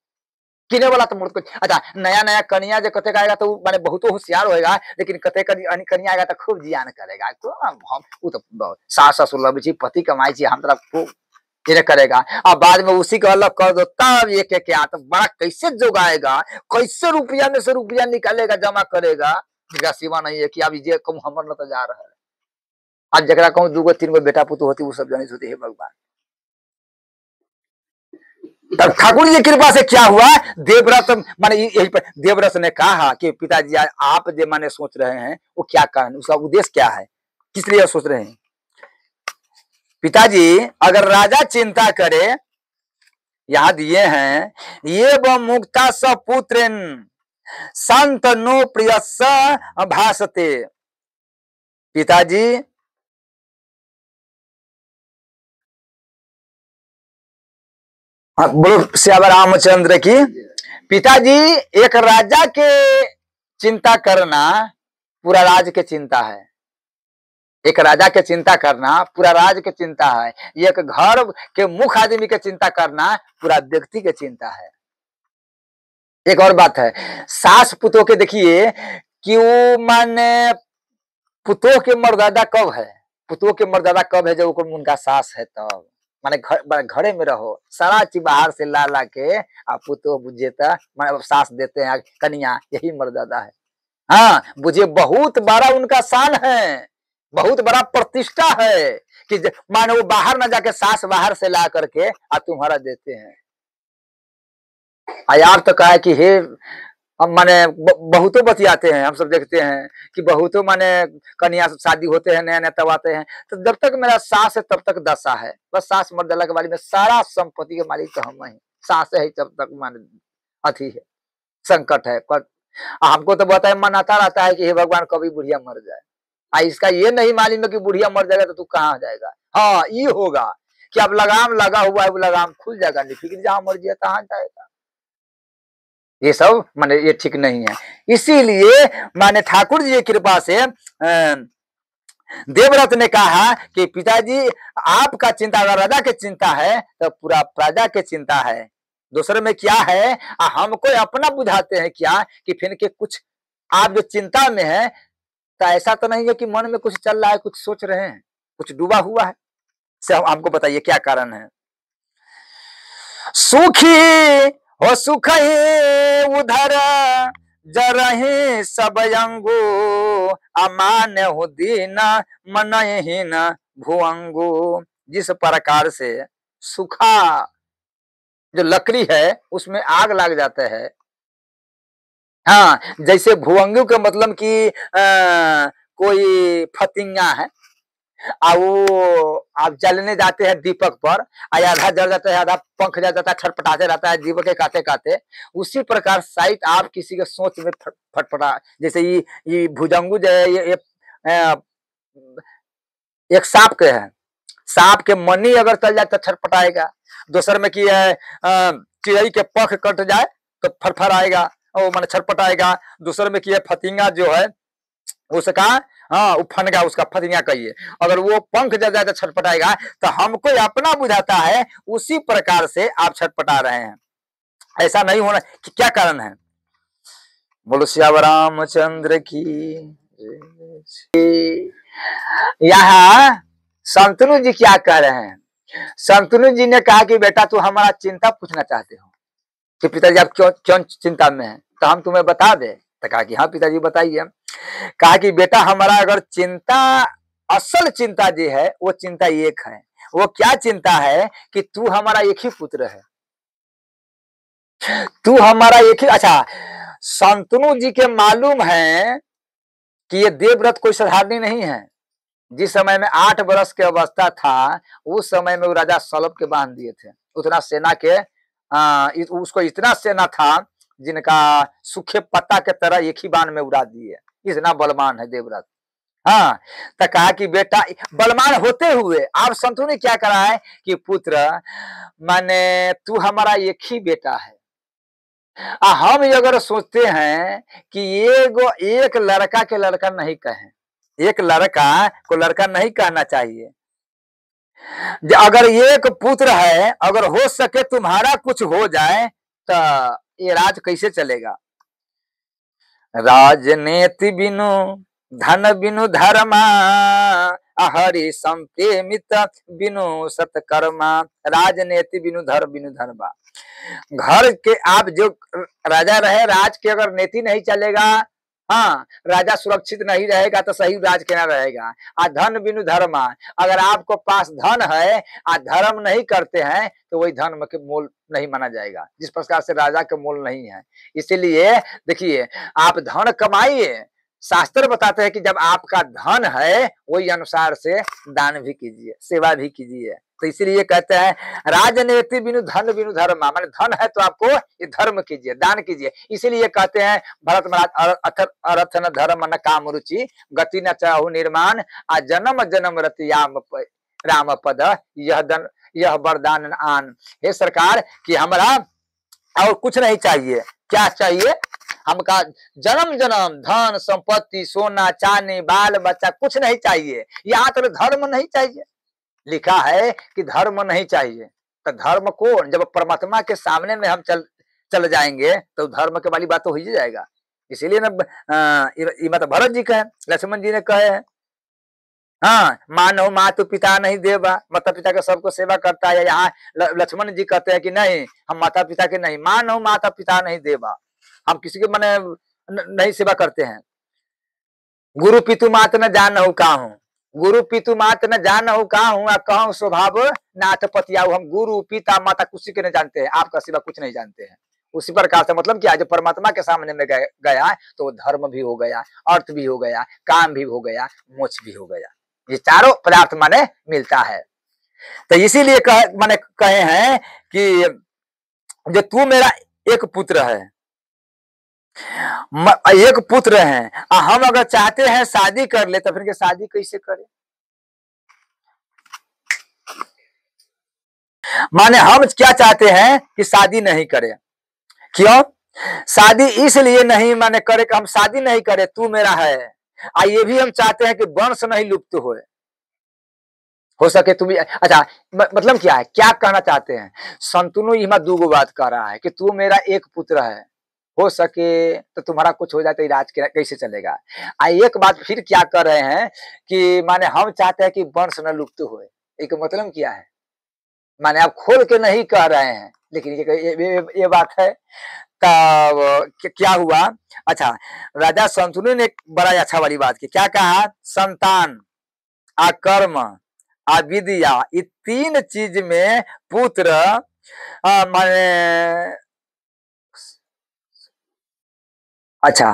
किने वाला तो मुर्ख। अच्छा नया नया कनिया जो कते आएगा तो माने बहुत होशियार होएगा, लेकिन कते कनिया आएगा तो खूब जियान करेगा। तो हम वो तो सास ससुर लबी पति कमाई छी हम तरफ खूब ये करेगा, और बाद में उसी को अलग कर दो तब ये क्या तो बड़ा कैसे जोगाएगा, कैसे रुपया में से रुपया निकालेगा जमा करेगा, जिसका सीमा नहीं है कि अब ये कम हमर न तो जा रहा है। आज जरा कहूँ 2 गो 3 गो बेटा पुतु होती वो सब जानी होती है भगवान। तब ठाकुर जी की कृपा से क्या हुआ, देवव्रत माने यही पर देवव्रत ने कहा कि पिताजी आप जो माने सोच रहे हैं वो क्या कारण, उसका उद्देश्य क्या है, किस लिए सोच रहे हैं। पिताजी अगर राजा चिंता करे, यहां दिए हैं, ये व मुक्ता स पुत्र संत नो प्रियस भासते। पिताजी बोलो श्याम रामचंद्र की। पिताजी एक राजा के चिंता करना पूरा राज के चिंता है, एक राजा के चिंता करना पूरा राज के चिंता है, एक घर के मुख्य आदमी के चिंता करना पूरा व्यक्ति के चिंता है। एक और बात है, सास पुतों के देखिए कि वो माने पुतों के मर्यादा कब है, पुतों के मर्यादा कब है जब उनका सास है तब, माने घरे में रहो सारा चीज बाहर से ला ला के आप पुतों बुझेता माने सास देते हैं कन्या, यही मर्यादा है। हाँ बुझे बहुत बड़ा उनका शान है, बहुत बड़ा प्रतिष्ठा है कि मानो वो बाहर ना जाके सास बाहर से ला करके आप तुम्हारा देते हैं। यार तो कहा कि हे माने बहुतों बतियाते हैं, हम सब देखते हैं कि बहुतों माने कन्या शादी होते हैं नया नया तब आते हैं, तो जब तक मेरा सास है तब तक दशा है, बस सास मर जाला के बारे में सारा संपत्ति के मालिक तो हम ही, सास है तब तक माने अथी है संकट है। हमको तो बताए मन आता रहता है कि हे भगवान कभी बुढ़िया मर जाए, इसका ये नहीं मालूम है कि बुढ़िया मर जाएगा तो तू कहाँ जाएगा। हाँ ये होगा कि अब लगाम लगा हुआ है, वो लगाम खुल जाएगा, निफिक्र जहां मर जाए कहाँ जाएगा। ये सब माने ये ठीक नहीं है। इसीलिए माने ठाकुर जी की कृपा से देवव्रत ने कहा कि पिताजी आपका चिंता अगर राजा की चिंता है तो पूरा प्रजा की चिंता है, दूसरे में क्या है हमको अपना बुझाते हैं क्या कि फिर के कुछ आप जो चिंता में है तो ऐसा तो नहीं है कि मन में कुछ चल रहा है, कुछ सोच रहे हैं, कुछ डूबा हुआ है, से हमको बताइए क्या कारण है। सुखी हो सुख ही उधर जरही सब अंगो, अमान्य हो दीन मनहीन भुअंगो। जिस प्रकार से सूखा जो लकड़ी है उसमें आग लग जाता है, हाँ जैसे भुअंगो का मतलब कि कोई फतिंगा है वो आप जलने जाते हैं दीपक पर, आधा जल जाता है आधा पंख जल जाता है, छटपटाते रहता है दीपक के काते काते, उसी प्रकार साइट आप किसी के सोच में फटफटा, जैसे ये भुजंगू जो है ये एक सांप के है, सांप के मनी अगर चल जाए तो छटपटाएगा, दूसर में कि चिड़ई के पंख कट जाए तो फरफर आएगा वो माने छटपटाएगा, दूसरे में कि फतिंगा जो है उसका हाँ वो फनगा उसका फतिंगा कहिए, अगर वो पंख जल जाए तो छटपटाएगा, तो हमको अपना बुझाता है उसी प्रकार से आप छटपटा रहे हैं, ऐसा नहीं होना कि क्या कारण है। बोलो श्याम रामचंद्र की। यहाँ संतनु जी क्या कह रहे हैं, संतनु जी ने कहा कि बेटा तू हमारा चिंता पूछना चाहते हो कि पिताजी आप क्यों चिंता में हैं, तो हम तुम्हें बता दे, तो कहा कि हाँ पिताजी बताइए। कहा कि बेटा हमारा अगर चिंता असल चिंता जो है वो चिंता एक है, वो क्या चिंता है कि तू हमारा एक ही पुत्र है, तू हमारा एक ही। अच्छा संतनु जी के मालूम है कि ये देवव्रत कोई साधारण नहीं है, जिस समय में 8 वर्ष की अवस्था था उस समय में वो राजा सलभ के बांध दिए थे, उतना सेना के उसको इतना सेना था जिनका सूखे पत्ता के तरह एक ही बाण में उड़ा दिए, इतना बलवान है देवव्रत। हाँ तो कहा कि बेटा बलवान होते हुए आप संतु ने क्या करा है कि पुत्र माने तू हमारा एक ही बेटा है, हम अगर सोचते हैं कि एक लड़का के लड़का नहीं कहें, एक लड़का को लड़का नहीं कहना चाहिए, अगर एक पुत्र है अगर हो सके तुम्हारा कुछ हो जाए तो ये राज कैसे चलेगा। राजनीति बिनु धन बिनु धर्मा, हरि संप्रेमित बिनु सत्कर्मा। राजनीति बिनु धर्म बिनु धर्मा। घर के आप जो राजा रहे, राज के अगर नीति नहीं चलेगा, हाँ, राजा सुरक्षित नहीं रहेगा तो सही राज केना रहेगा। आ धन बिनु धर्मा, अगर आपको पास धन है आ धर्म नहीं करते हैं तो वही धर्म के मोल नहीं माना जाएगा, जिस प्रकार से राजा के मोल नहीं है। इसीलिए देखिए, आप धन कमाइए, शास्त्र बताते हैं कि जब आपका धन है वही अनुसार से दान भी कीजिए, सेवा भी कीजिए। तो इसीलिए कहते हैं राजनीति बिनु धन बिनु धर्म, माने धन है तो आपको ये धर्म कीजिए, दान कीजिए। इसीलिए कहते हैं भरत महाराज, अर्थ न धर्म न काम रुचि, गति न चाहु निर्माण, आ जन्म जन्म रति राम पद, यह वरदान आन। हे सरकार कि हमारा और कुछ नहीं चाहिए, क्या चाहिए हमका? जन्म जन्म धन संपत्ति सोना चांदी बाल बच्चा कुछ नहीं चाहिए, यहाँ तो धर्म नहीं चाहिए। लिखा है कि धर्म नहीं चाहिए, तो धर्म को जब परमात्मा के सामने में हम चल जाएंगे तो धर्म के वाली बात तो हो ही जाएगा। इसीलिए ना मतलब भरत जी कहे, लक्ष्मण जी ने कहे, हाँ, मानव मातु पिता नहीं देवा, माता पिता का सबको सेवा करता है। यहाँ लक्ष्मण जी कहते हैं कि नहीं, हम माता पिता के नहीं, मानव माता पिता नहीं देवा, हम किसी के मने नहीं सेवा करते हैं। गुरु पितु मात न जानहु काहू, गुरु पितु मात न जानहु काहू, कहूँ स्वभाव नाथ पतियाऊ। हम गुरु पिता माता किसी के नहीं जानते हैं, आपका सिवा कुछ नहीं जानते हैं। उसी प्रकार से मतलब क्या, जब परमात्मा के सामने में गया तो धर्म भी हो गया, अर्थ भी हो गया, काम भी हो गया, मोक्ष भी हो गया। ये चारों पदार्थ माने मिलता है। तो इसीलिए माने कहे हैं कि जो तू मेरा एक पुत्र है, एक पुत्र है, हम अगर चाहते हैं शादी कर ले तो फिर शादी कैसे करें? माने हम क्या चाहते हैं कि शादी नहीं करें। क्यों शादी इसलिए नहीं माने करे कि हम शादी नहीं करें, तू मेरा है। ये भी हम चाहते हैं कि वंश नहीं लुप्त हो सके तुम। अच्छा, मतलब क्या है, क्या कहना चाहते हैं? संतनु इमा दूगो बात कह रहा है कि तू मेरा एक पुत्र है, हो सके तो तुम्हारा कुछ हो जाए तो राज कैसे चलेगा। एक बात फिर क्या कर रहे हैं कि माने हम चाहते हैं कि वंश न लुप्त हो। एक मतलब क्या है, माने आप खोल के नहीं कह रहे हैं, लेकिन ये बात है। तब क्या हुआ? अच्छा, राजा संतनु ने बड़ा अच्छा वाली बात की, क्या कहा? संतान कर्म विद्या, ये तीन चीज में पुत्र माने अच्छा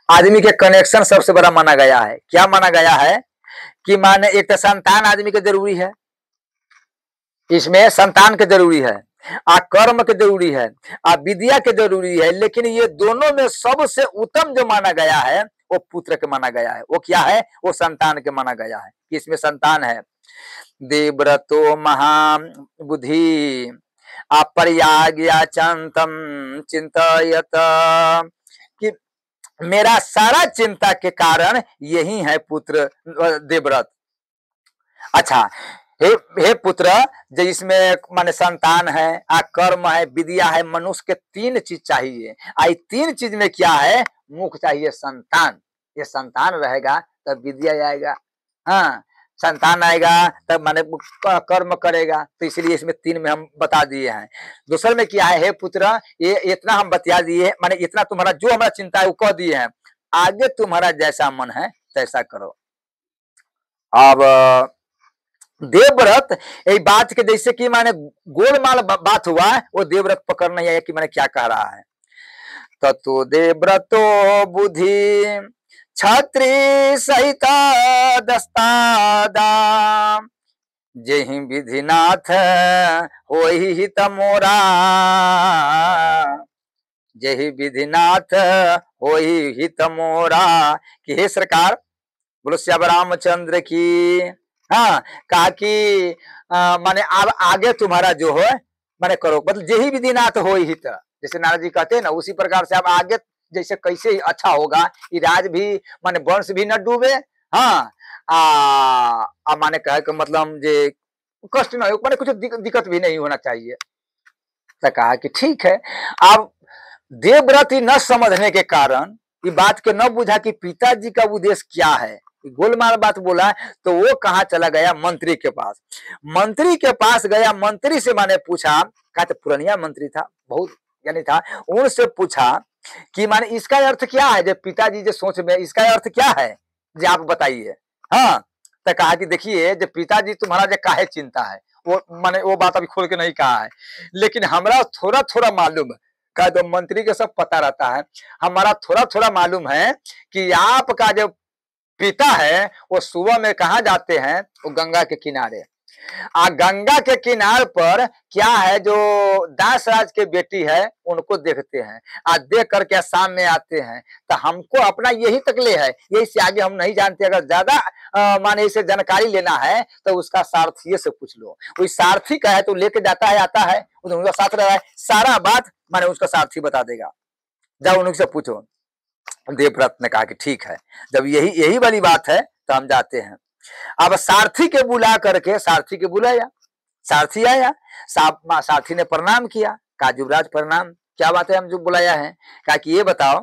आदमी के कनेक्शन सबसे बड़ा माना गया है। क्या माना गया है कि माने एक तो संतान आदमी के जरूरी है, इसमें संतान के जरूरी है, कर्म के जरूरी है, विद्या के जरूरी है, लेकिन ये दोनों में सबसे उत्तम जो माना गया है वो पुत्र के माना गया है। वो क्या है? वो संतान के माना गया है कि इसमें संतान है। देवव्रतो महाबुद्धि अपर्याज्ञा चंतम चिंतयत, कि मेरा सारा चिंता के कारण यही है पुत्र देवव्रत। अच्छा, हे पुत्र, जो इसमें माने संतान है, कर्म है, विद्या है, मनुष्य के तीन चीज चाहिए। आई तीन चीज में क्या है? मुख्य चाहिए संतान। ये संतान रहेगा तब विद्या आएगा, हाँ, संतान आएगा तब माने कर्म करेगा। तो इसलिए इसमें तीन में हम बता दिए हैं। दूसरे में क्या है? हे पुत्र, ये इतना हम बता दिए, माने इतना तुम्हारा जो हमारा चिंता है वो कह दिए हैं, आगे तुम्हारा जैसा मन है तैसा करो। अब देवव्रत एक बात के जैसे कि माने गोलमाल बात हुआ, वो देवव्रत पकड़ नहीं आया कि मैंने क्या कह रहा है। ततो देवव्रतो बुद्धि छत्री सहित दस्तादा, जेहि विधिनाथ होहि हित मोरा, जेहि विधिनाथ होहि हित मोरा। कि हे सरकार, बोलो श्याम रामचंद्र की। हाँ, कहा कि माने अब आगे तुम्हारा जो है माने करो, मतलब जेहि विधिनाथ होहि हित, जैसे नारद जी कहते हैं ना, उसी प्रकार से अब आगे जैसे कैसे अच्छा होगा, ये राज भी माने वंश भी न डूबे, हाँ, माने कहे कि मतलब जे कष्ट न हो, माने कुछ दिक्कत भी नहीं होना चाहिए। तो कहा कि ठीक है। अब देवव्रत ही न समझने के कारण, ये बात के न बुझा कि पिताजी का उद्देश्य क्या है, गोलमाल बात बोला, तो वो कहा चला गया मंत्री के पास। मंत्री के पास गया, मंत्री से माने पूछा, कहा तो पुरानिया मंत्री था, बहुत ज्ञानी था, उनसे पूछा कि माने इसका अर्थ क्या है, जो पिताजी जो सोच में, इसका अर्थ क्या है जी आप बताइए। हाँ, तो कहा कि देखिए, जो पिताजी तुम्हारा जो काहे चिंता है, वो माने वो बात अभी खोल के नहीं कहा है, लेकिन हमरा थोड़ा थोड़ा मालूम है, कहा तो मंत्री के सब पता रहता है, हमारा थोड़ा थोड़ा मालूम है कि आपका जो पिता है वो सुबह में कहा जाते हैं, वो गंगा के किनारे, गंगा के किनार पर क्या है, जो दासराज के बेटी है उनको देखते हैं, देख करके शाम में आते हैं। तो हमको अपना यही तकले है, यही से आगे हम नहीं जानते। अगर ज्यादा माने इसे जानकारी लेना है तो उसका सारथी से पूछ लो, कोई सारथी का है तो लेके जाता है, आता है, उनका साथ रहा है, सारा बात माने उसका सारथी बता देगा, जाओ उनसे पूछो। देवव्रत ने कहा कि ठीक है, जब यही यही वाली बात है तो हम जाते हैं। अब सारथी के बुला करके, सारथी के बुलाया, सारथी आया, सारथी ने प्रणाम किया, कहा युवराज प्रणाम, क्या बात है, हम जो बुलाया है। कहा कि ये बताओ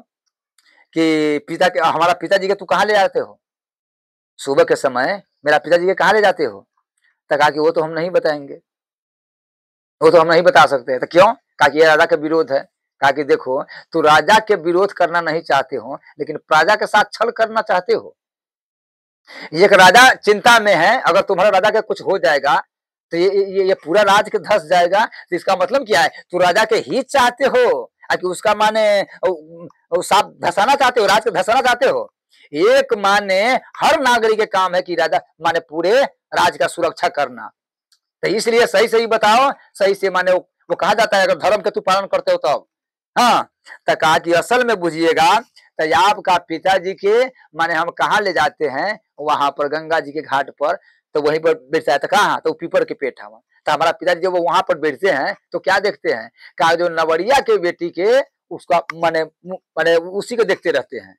कि हमारा पिताजी के तू कहाँ ले जाते हो, सुबह के समय मेरा पिताजी के कहाँ ले जाते हो। तो कहा कि वो तो हम नहीं बताएंगे, वो तो हम नहीं बता सकते। तो क्यों। कहा कि ये राजा का विरोध है। कहा कि देखो, तू राजा के विरोध करना नहीं चाहते हो, लेकिन प्रजा के साथ छल करना चाहते हो। एक राजा चिंता में है, अगर तुम्हारा राजा के कुछ हो जाएगा तो ये पूरा राज के धस जाएगा। तो इसका मतलब क्या है, तू राजा के हित चाहते हो, कि उसका माने साथ धसाना चाहते हो, राज के धसाना चाहते हो। एक माने हर नागरिक के काम है कि राजा माने पूरे राज का सुरक्षा करना। तो इसलिए सही सही बताओ, सही से माने वो कहा जाता है, अगर धर्म के तू पालन करते हो तब। हाँ, तो कहा कि असल में बुझिएगा, तो आपका पिताजी के माने हम कहाँ ले जाते हैं, वहां पर गंगा जी के घाट पर, तो वहीं पर बैठता है। तो कहाँ, तो पीपर के पेट है वहां। तो हमारा पिताजी जब वो वहां पर बैठते हैं तो क्या देखते हैं, कहा जो नवरिया के बेटी के उसका माने माने उसी को देखते रहते हैं।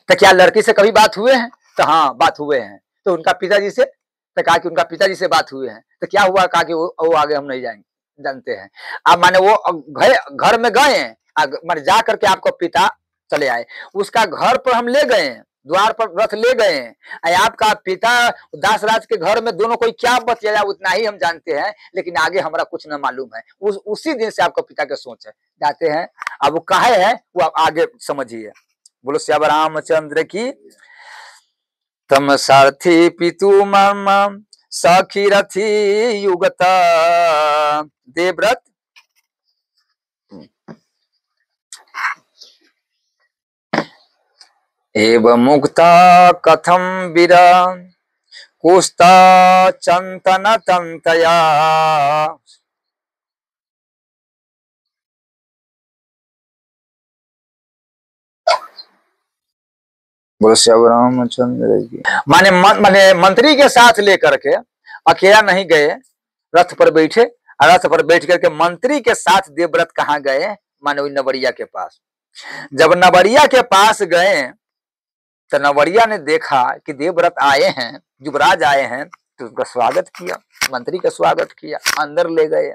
तो क्या लड़की से कभी बात हुए हैं, तो हाँ बात हुए हैं। तो उनका पिताजी से, तो कहा कि उनका पिताजी से बात हुए हैं। तो क्या हुआ, कहा कि वो आगे हम नहीं जाएंगे, जानते हैं। अब माने वो घर में गए हैं, माने जा करके आपको पिता चले आए, उसका घर पर हम ले गए हैं, द्वार पर रथ ले गए हैं, आपका पिता दासराज के घर में दोनों कोई क्या बतिया उतना ही हम जानते हैं, लेकिन आगे हमारा कुछ न मालूम है। उसी दिन से आपका पिता का सोच है, जाते हैं। अब वो काहे है वो आप आगे समझिए। बोलो श्याम रामचंद्र की। तम सारथी पितु मम सखी रथी युगता देवव्रत। एव मुक्ता कथम वीरा कुस्ता चंतन तंतया। बोलो श्याम रामचंद्र की। माने मंत्री के साथ लेकर के अकेला नहीं गए, रथ पर बैठे, रथ पर बैठ करके मंत्री के साथ देवव्रत कहाँ गए, माने नवरिया के पास। जब नवरिया के पास गए तो नवरिया ने देखा कि देवव्रत आए हैं, युवराज आए हैं, तो उनका स्वागत किया, मंत्री का स्वागत किया, अंदर ले गए,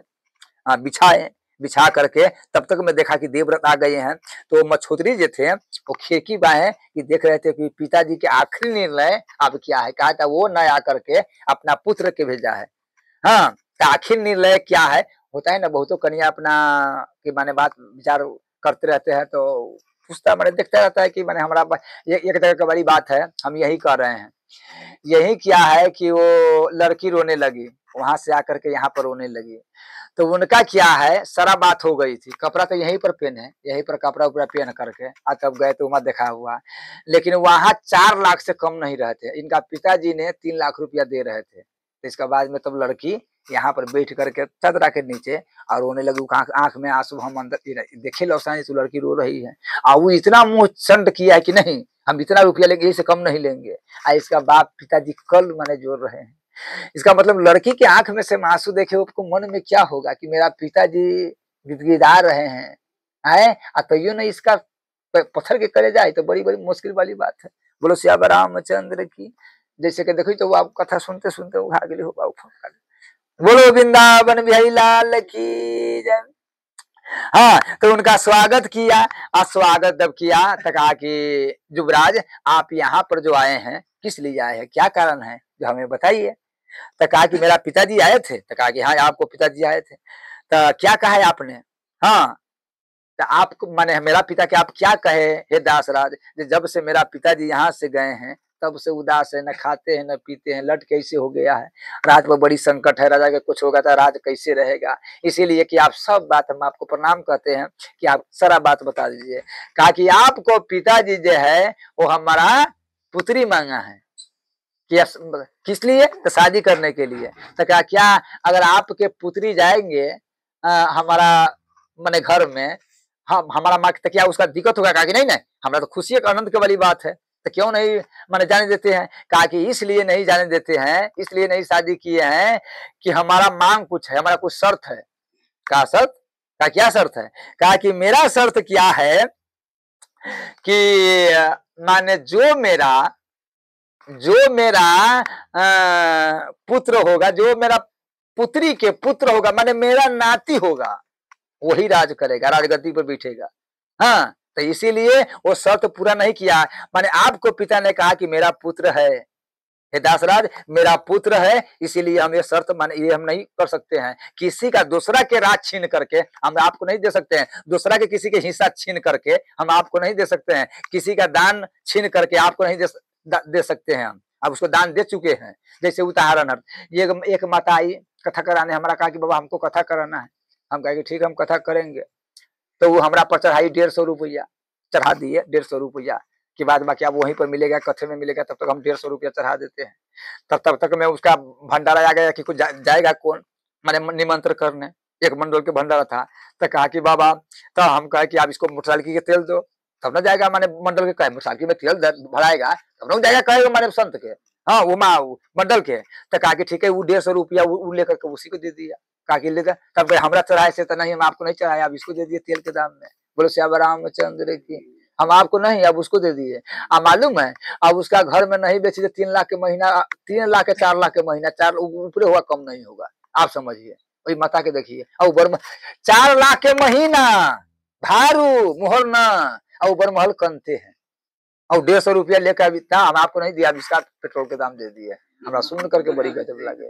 बिछाए, बिछा करके तब तक मैं देखा कि देवव्रत आ गए हैं। तो मछोदरी जो थे वो खिड़की बाएं कि देख रहे थे कि पिताजी के आखिरी निर्णय अब क्या है। कहा था वो न आकर के अपना पुत्र के भेजा है। हाँ, तो आखिर निर्णय क्या है, होता है ना, बहुतों कन्या अपना की माने बात विचार करते रहते हैं, तो पूछता मैंने देखता रहता है कि मैंने हमारा एक जगह की बड़ी बात है, हम यही कर रहे हैं। यही क्या है कि वो लड़की रोने लगी, वहां से आकर के यहाँ पर रोने लगी। तो उनका क्या है, सारा बात हो गई थी, कपड़ा तो यहीं पर पहने, यहीं पर कपड़ा उपड़ा पहन करके तब गए तो वहां देखा हुआ, लेकिन वहां 4 लाख से कम नहीं रहते। इनका पिताजी ने 3 लाख रुपया दे रहे थे। तो इसके बाद में तब लड़की यहाँ पर बैठ करके चदरा के नीचे और रोने लगी, आंख में आंसू, हम अंदर देखे लौसानी तो लड़की रो रही है, और वो इतना मुंह चंड किया है कि नहीं हम इतना रुपया लेंगे, इससे कम नहीं लेंगे। इसका बाप पिताजी कल माने जोड़ रहे हैं। इसका मतलब लड़की के आंख में से आंसू देखे उसको मन में क्या होगा कि मेरा पिताजी गिदगिदा रहे हैं, है तैयो नहीं इसका पत्थर के करे जाए, तो बड़ी बड़ी मुश्किल वाली बात है। बोलो श्याम रामचंद्र की। जैसे कि देखो तो वो आप कथा सुनते सुनते उठा गए हो बाबू। बोलो वृंदावन बिहारी लाल की जय। हाँ, तो उनका स्वागत किया और स्वागत जब किया तो कहा कि युवराज आप यहाँ पर जो आए हैं किस लिए आए हैं, क्या कारण है जो हमें बताइए। तो कहा कि मेरा पिताजी आए थे। तो कहा कि हाँ आपको पिताजी आए थे। तो क्या कहा है आपने। हाँ, तो आपको माने मेरा पिता के आप क्या कहे हे दासराज, जब से मेरा पिताजी यहाँ से गए हैं तब से उदास है, न खाते हैं न पीते हैं, लट कैसे हो गया है। राज में बड़ी संकट है, राजा के कुछ होगा तो राज कैसे रहेगा। इसीलिए कि आप सब बात हम आपको प्रणाम कहते हैं कि आप सारा बात बता दीजिए। कहा कि आपको पिताजी जो है वो हमारा पुत्री मांगा है कि किस लिए, तो शादी करने के लिए। तो कहा क्या अगर आपके पुत्री जाएंगे हमारा माने घर में, हम हमारा माँ तो क्या उसका दिक्कत होगा। कहा कि नहीं नहीं, हमारा तो खुशी एक आनंद की वाली बात है, तो क्यों नहीं माने जाने देते हैं। कहा कि इसलिए नहीं जाने देते हैं, इसलिए नहीं शादी किए हैं कि हमारा मांग कुछ है, हमारा कुछ शर्त है। कहा शर्त। कहा क्या शर्त है। कहा कि मेरा शर्त क्या है कि माने जो मेरा पुत्र होगा, जो मेरा पुत्री के पुत्र होगा, माने मेरा नाती होगा, वही राज करेगा, राजगद्दी पर बैठेगा। हाँ, तो इसीलिए वो शर्त पूरा नहीं किया। माने आपको पिता ने कहा कि मेरा पुत्र है, हे दासराज मेरा पुत्र है, इसीलिए हम ये शर्त माने ये हम नहीं कर सकते हैं। किसी का दूसरा के राज छीन करके हम आपको नहीं दे सकते हैं, दूसरा के किसी के हिस्सा छीन करके हम आपको नहीं दे सकते हैं, किसी का दान छीन करके आपको नहीं दे सकते हैं। हम अब उसको दान दे चुके हैं। जैसे उदाहरण ये एक माता आई कथा कराने, हमारा कहा कि बाबा हमको कथा कराना है। हम कहे कि ठीक है हम कथा करेंगे। तो वो हमारा पर चढ़ाई 150 रुपया चढ़ा दिए, 150 रुपया के बाद बाकी अब वहीं पर मिलेगा, कथे में मिलेगा, तब तक हम 150 रुपया चढ़ा देते हैं। तब तक मैं उसका भंडारा आ गया कि कुछ जाएगा कौन मैंने निमंत्रण करने। एक मंडल के भंडारा था। तो कहा कि बाबा, तो हम कहे कि आप इसको मोटरसाइकिल के तेल दो तब ना जाएगा, माने मंडल के कहे मोटरसाइकिल में तेल भराएगा तब ना जाएगा, कहेगा माने संत के, हाँ वो मंडल के। तो कहा कि ठीक है वो 150 रुपया लेकर के उसी को दे दिया। कहा कि लेकर तब हमरा चढ़ाए से तो नहीं, हम आपको नहीं चढ़ाया, अब इसको दे दिए तेल के दाम में। बोलो श्याम रामचंद्र की। हम आपको नहीं, अब उसको दे दिए। अब मालूम है अब उसका घर में नहीं बेची तो 3 लाख के महीना, 3 लाख के 4 लाख के महीना, 4 ऊपर होगा कम नहीं होगा। आप समझिए वही माता के देखिए, और 4 लाख के महीना भारू मोहर न, और ऊपर महल कंते हैं, और 150 रुपया लेकर अभी था, हम आपको नहीं दिया, अब इसका पेट्रोल के दाम दे दिए। हमरा सुन करके बड़ी गजब लगे।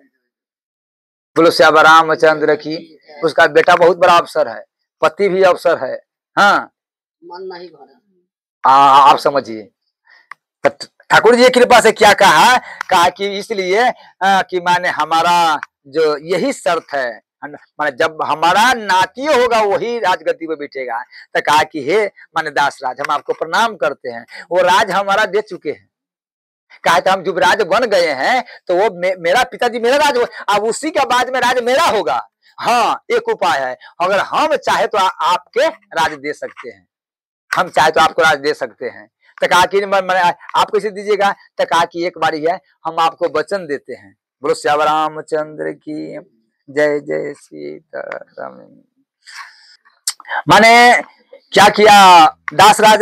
बोलो श्याम रामचंद्र की। उसका बेटा बहुत बड़ा अफसर है, पति भी अफसर है। हाँ मन नहीं भरा। आप समझिए ठाकुर जी की कृपा से क्या कहा। कहा कि इसलिए कि माने हमारा जो यही शर्त है, माने जब हमारा नाती होगा वही राजगद्दी पे बैठेगा। तो कहा कि हे माने दासराज हम आपको प्रणाम करते हैं, वो राज हमारा दे चुके हैं। कहा तो हम युवराज बन गए हैं तो वो मेरा पिताजी मेरा राज, अब उसी के बाद में राज मेरा होगा। हाँ एक उपाय है, अगर हम चाहे तो आपके राज दे सकते हैं, हम चाहे तो आपको राज दे सकते हैं। तो कहा कि आप कैसे दीजिएगा। तो कहा कि एक बारी है हम आपको वचन देते हैं। बोलो श्याम रामचंद्र की जय जय सीताराम। माने क्या किया दासराज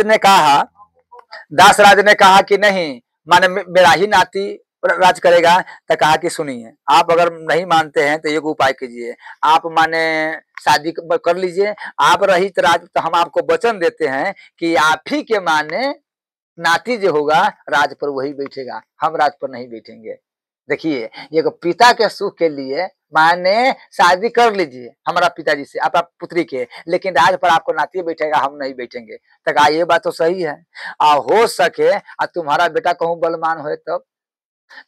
ने कहा कि नहीं माने मेरा ही नाती राज करेगा। तो कहा कि सुनिए आप अगर नहीं मानते हैं तो एक उपाय कीजिए, आप माने शादी कर लीजिए, आप रहित राज, तो हम आपको वचन देते हैं कि आप ही के माने नाती जो होगा राज पर वही बैठेगा, हम राज पर नहीं बैठेंगे। देखिए एक पिता के सुख के लिए माने शादी कर लीजिए हमारा पिताजी से आपका पुत्री के, लेकिन राज पर आपको नाती बैठेगा, हम नहीं बैठेंगे। तक ये बात तो सही है। हो सके तुम्हारा बेटा कहूँ बलवान हो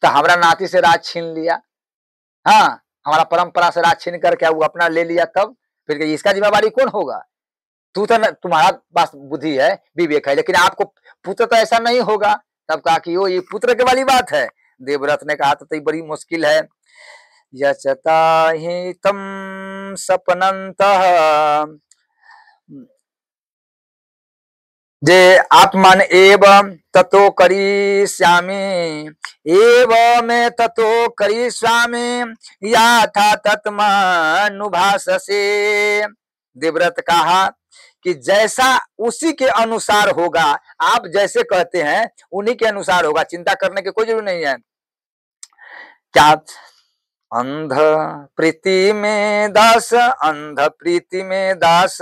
तो हमारा नाती से राज छीन लिया, हाँ हमारा परंपरा से राज छीन करके वो अपना ले लिया, तब फिर इसका जिम्मेवारी कौन होगा। तू तो तुम्हारा पास बुद्धि है विवेक है, लेकिन आपको पुत्र तो ऐसा नहीं होगा। तब कहा कि ये पुत्र के वाली बात है। देवव्रत ने कहा तो बड़ी मुश्किल है। यचता ही तम सपनंतः जे आत्मन एवं ततो करिष्यामि, एवं ततो करिष्यामि याथा तत्मनुभाससे। देवव्रत कहा कि जैसा उसी के अनुसार होगा, आप जैसे कहते हैं उन्हीं के अनुसार होगा, चिंता करने की कोई जरूरत नहीं है। क्या अंध प्रीति में दास, अंध प्रीति में दास,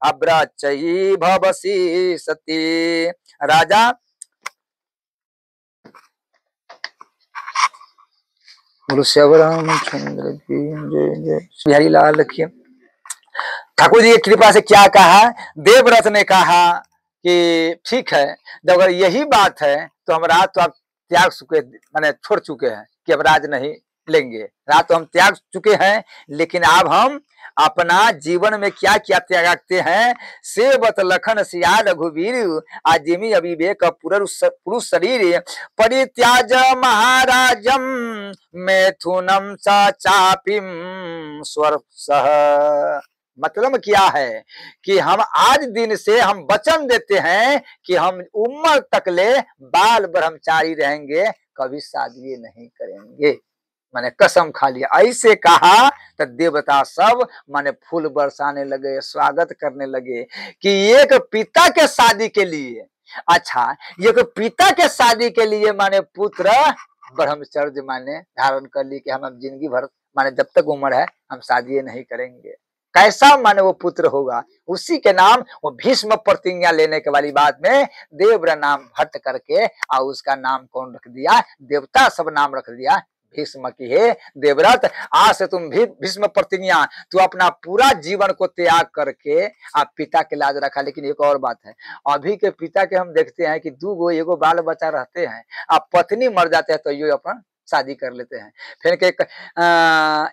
अब्राचयी भवसी सती। राजा बोलो श्याम रामचंद्र की जय जय। बिहारी लाल रखिए। ठाकुर जी की कृपा से क्या कहा, देवव्रत ने कहा कि ठीक है, जब अगर यही बात है तो हम राज तो आप त्याग चुके, मैंने छोड़ चुके हैं कि अब राज नहीं लेंगे, राज तो हम त्याग चुके हैं, लेकिन अब हम अपना जीवन में क्या क्या त्यागते हैं। सेवत लखन सिया रघुवीर, आजिमी अविवेक पुरुष शरीर, परित्याज महाराजम मैथुनम सा चापिम स्वर सह। मतलब क्या है कि हम आज दिन से हम वचन देते हैं कि हम उम्र तक ले बाल ब्रह्मचारी रहेंगे, कभी शादी नहीं करेंगे। मैंने कसम खा लिया। ऐसे कहा तो देवता सब माने फूल बरसाने लगे, स्वागत करने लगे कि एक पिता के शादी के लिए, अच्छा एक पिता के शादी के लिए माने पुत्र ब्रह्मचर्य माने धारण कर ली कि हम जिंदगी भर माने जब तक उम्र है हम शादी नहीं करेंगे। कैसा माने वो पुत्र होगा, उसी के नाम वो भीष्म प्रतिज्ञा लेने के वाली बात में देव्र नाम भट्ट करके और उसका नाम कौन रख दिया, देवता सब नाम रख दिया भीष्म की। हे देवव्रत, आज से तुम भीष्म प्रतिज्ञा, तू अपना पूरा जीवन को त्याग करके आप पिता के लाज रखा। लेकिन एक और बात है, अभी के पिता के हम देखते हैं कि दो गो एगो बाल बच्चा रहते हैं, आप पत्नी मर जाते हैं तो ये अपन शादी कर लेते हैं। फिर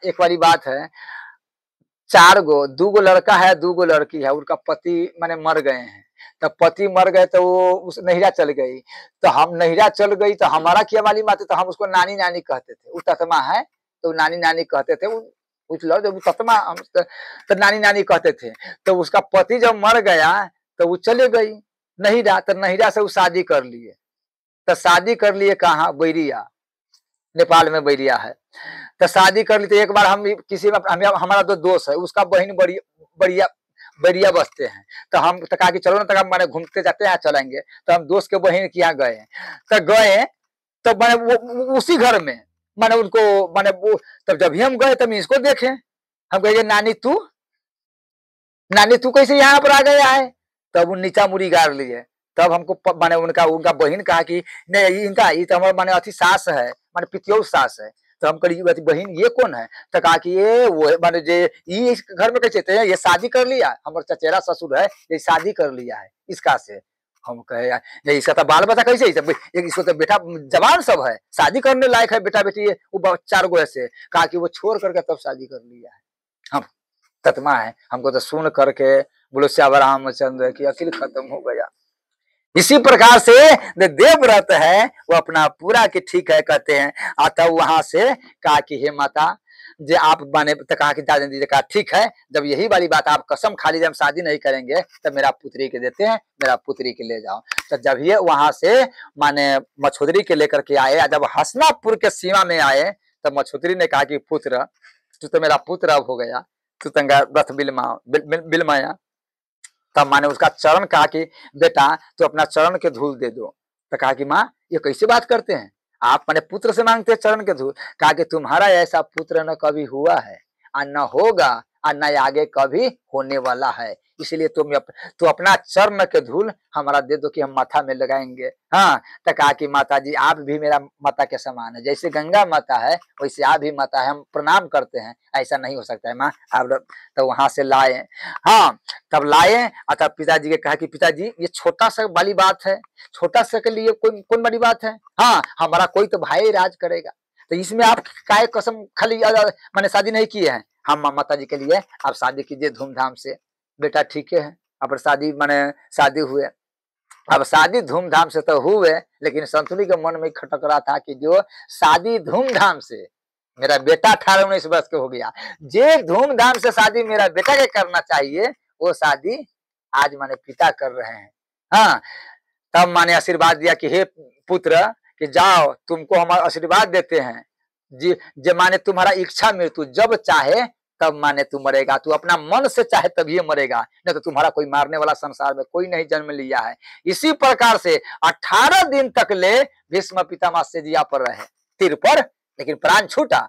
एक वाली बात है, चार गो, दो गो लड़का है दो गो लड़की है, उनका पति माने मर गए हैं, तो पति मर गए तो वो उस नहिरा चल गई, तो हम नहिरा चल गई तो हमारा क्या मालूम आते, तो हम उसको नानी नानी कहते थे। वो ततमा है तो नानी नानी कहते थे, कुछ लोग जब ततमा हम तो नानी नानी कहते थे। तो उसका पति जब मर गया तो वो चले गई नहिरा, तो नहिरा से वो शादी कर लिए, तो शादी कर लिए कहाँ, बैरिया, नेपाल में बैरिया है। तो शादी कर ली तो एक बार हम किसी में हमारा दो दोस्त है, उसका बहन बढ़िया बढ़िया बसते हैं, तो हम तो कहा कि चलो ना, तो मैंने घूमते जाते हैं चलेंगे, तो हम दोस्त के बहन के यहाँ गए, तो गए तो मैंने वो उसी घर में मैंने उनको मैंने वो, तब जब भी हम गए तब इसको देखे, हम कहे नानी तू कैसे यहाँ पर आ गया है, तब वो नीचा मुड़ी गाड़ लिए। तब हमको माने उनका उनका बहन कहा कि नहीं इनका ये तो हमारे माने अति सास है, माने पितियो सास है। तो हम कही बहन ये कौन है, तो कहा कि ये वो माने जे ये इस घर में कैसे थे, ये शादी कर लिया, हमारे चचेरा ससुर है, ये शादी कर लिया है इसका से। हम कहे नहीं इसका तो बाल बच्चा कैसे, इसको तो बेटा जवान सब है, शादी करने लायक है, बेटा बेटी वो चार गो ऐसे। कहा कि वो छोड़ करके तब शादी कर लिया है। हम ततमा है, हमको तो सुन करके बोलो श्याम रामचंद्र की अकिल खत्म हो गया। इसी प्रकार से देवव्रत है वो अपना पूरा कि ठीक है कहते हैं, आता वहां से कहा कि हे माता जे आप बने, तो कहा कि दादा जी कहा ठीक है, जब यही वाली बात आप कसम खा लीजिए हम शादी नहीं करेंगे, तब मेरा पुत्री के देते हैं, मेरा पुत्री के ले जाओ। तो जब ये वहां से माने मछुदरी के लेकर के आए, जब हसनापुर के सीमा में आए, तब मछुदरी ने कहा कि पुत्र तू तो मेरा पुत्र अब हो गया, तू तंगा रथ बिलमाया। तब माने उसका चरण कहा कि बेटा तो अपना चरण के धूल दे दो। तो कहा कि माँ ये कैसे बात करते हैं आप, माने पुत्र से मांगते हैं चरण के धूल। कहा कि तुम्हारा ऐसा पुत्र न कभी हुआ है और न होगा और न आगे कभी होने वाला है, इसलिए तो अपना चरण के धूल हमारा दे दो कि हम माथा में लगाएंगे। हाँ, तो कहा कि माता जी आप भी मेरा माता के समान है, जैसे गंगा माता है वैसे आप भी माता है, हम प्रणाम करते हैं, ऐसा नहीं हो सकता है माँ आप। तो वहां से लाए, हाँ तब लाए और तब पिताजी के कहा कि पिताजी ये छोटा सा वाली बात है, छोटा सा के लिए कौन बड़ी बात है, हाँ हमारा कोई तो भाई राज करेगा, तो इसमें आप काय कसम खाली मैंने शादी नहीं की है, हम माता जी के लिए आप शादी कीजिए धूमधाम से। बेटा ठीक है, अब शादी माने शादी हुए, अब शादी धूमधाम से तो हुए, लेकिन संतुली के मन में खटक रहा था कि जो शादी धूमधाम से मेरा बेटा 18-19 वर्ष के हो गया, जे धूमधाम से शादी मेरा बेटा के करना चाहिए वो शादी आज माने पिता कर रहे हैं। हाँ, तब माने आशीर्वाद दिया कि हे पुत्र कि जाओ तुमको हम आशीर्वाद देते हैं जी, जे माने तुम्हारा इच्छा मृत्यु जब चाहे तब माने तू मरेगा, तू अपना मन से चाहे तभी मरेगा, नहीं तो तुम्हारा कोई मारने वाला संसार में कोई नहीं जन्म लिया है। इसी प्रकार से 18 दिन तक ले भीष्म पितामह से जिया पर रहे तीर पर, लेकिन प्राण छूटा।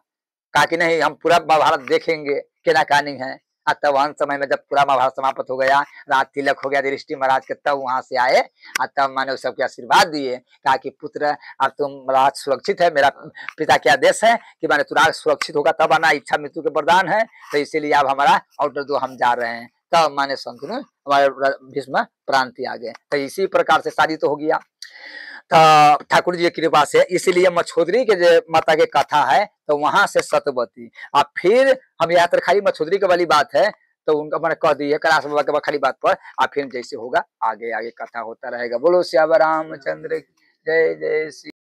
कहा कि नहीं हम पूरा महाभारत देखेंगे, केना कहानी है। तब अंत समय में जब पूरा महाभारत समाप्त हो गया, रात तिलक हो गया युधिष्ठिर महाराज के, तब वहां से आए और तब माने सबके आशीर्वाद दिए, कहा कि पुत्र अब तुम राज सुरक्षित है, मेरा पिता के आदेश है कि माने तू राज सुरक्षित होगा तब आना, इच्छा मृत्यु के वरदान है, तो इसीलिए अब हमारा ऑर्डर दो, हम जा रहे हैं। तब माने शंतनु हमारे भीष्म प्राण त्याग गए। तो इसी प्रकार से शादी तो हो गया ठाकुर जी की कृपा से। इसीलिए मछोदरी के जो माता के कथा है, तो वहां से सतवती। अब फिर हम यहाँ तर खाली मछोदरी के वाली बात है, तो उनका मैंने कह दी है कैलाश बाबा के खाली बात पर। अब फिर जैसे होगा आगे आगे कथा होता रहेगा। बोलो श्याम रामचंद्र जय जय श्री।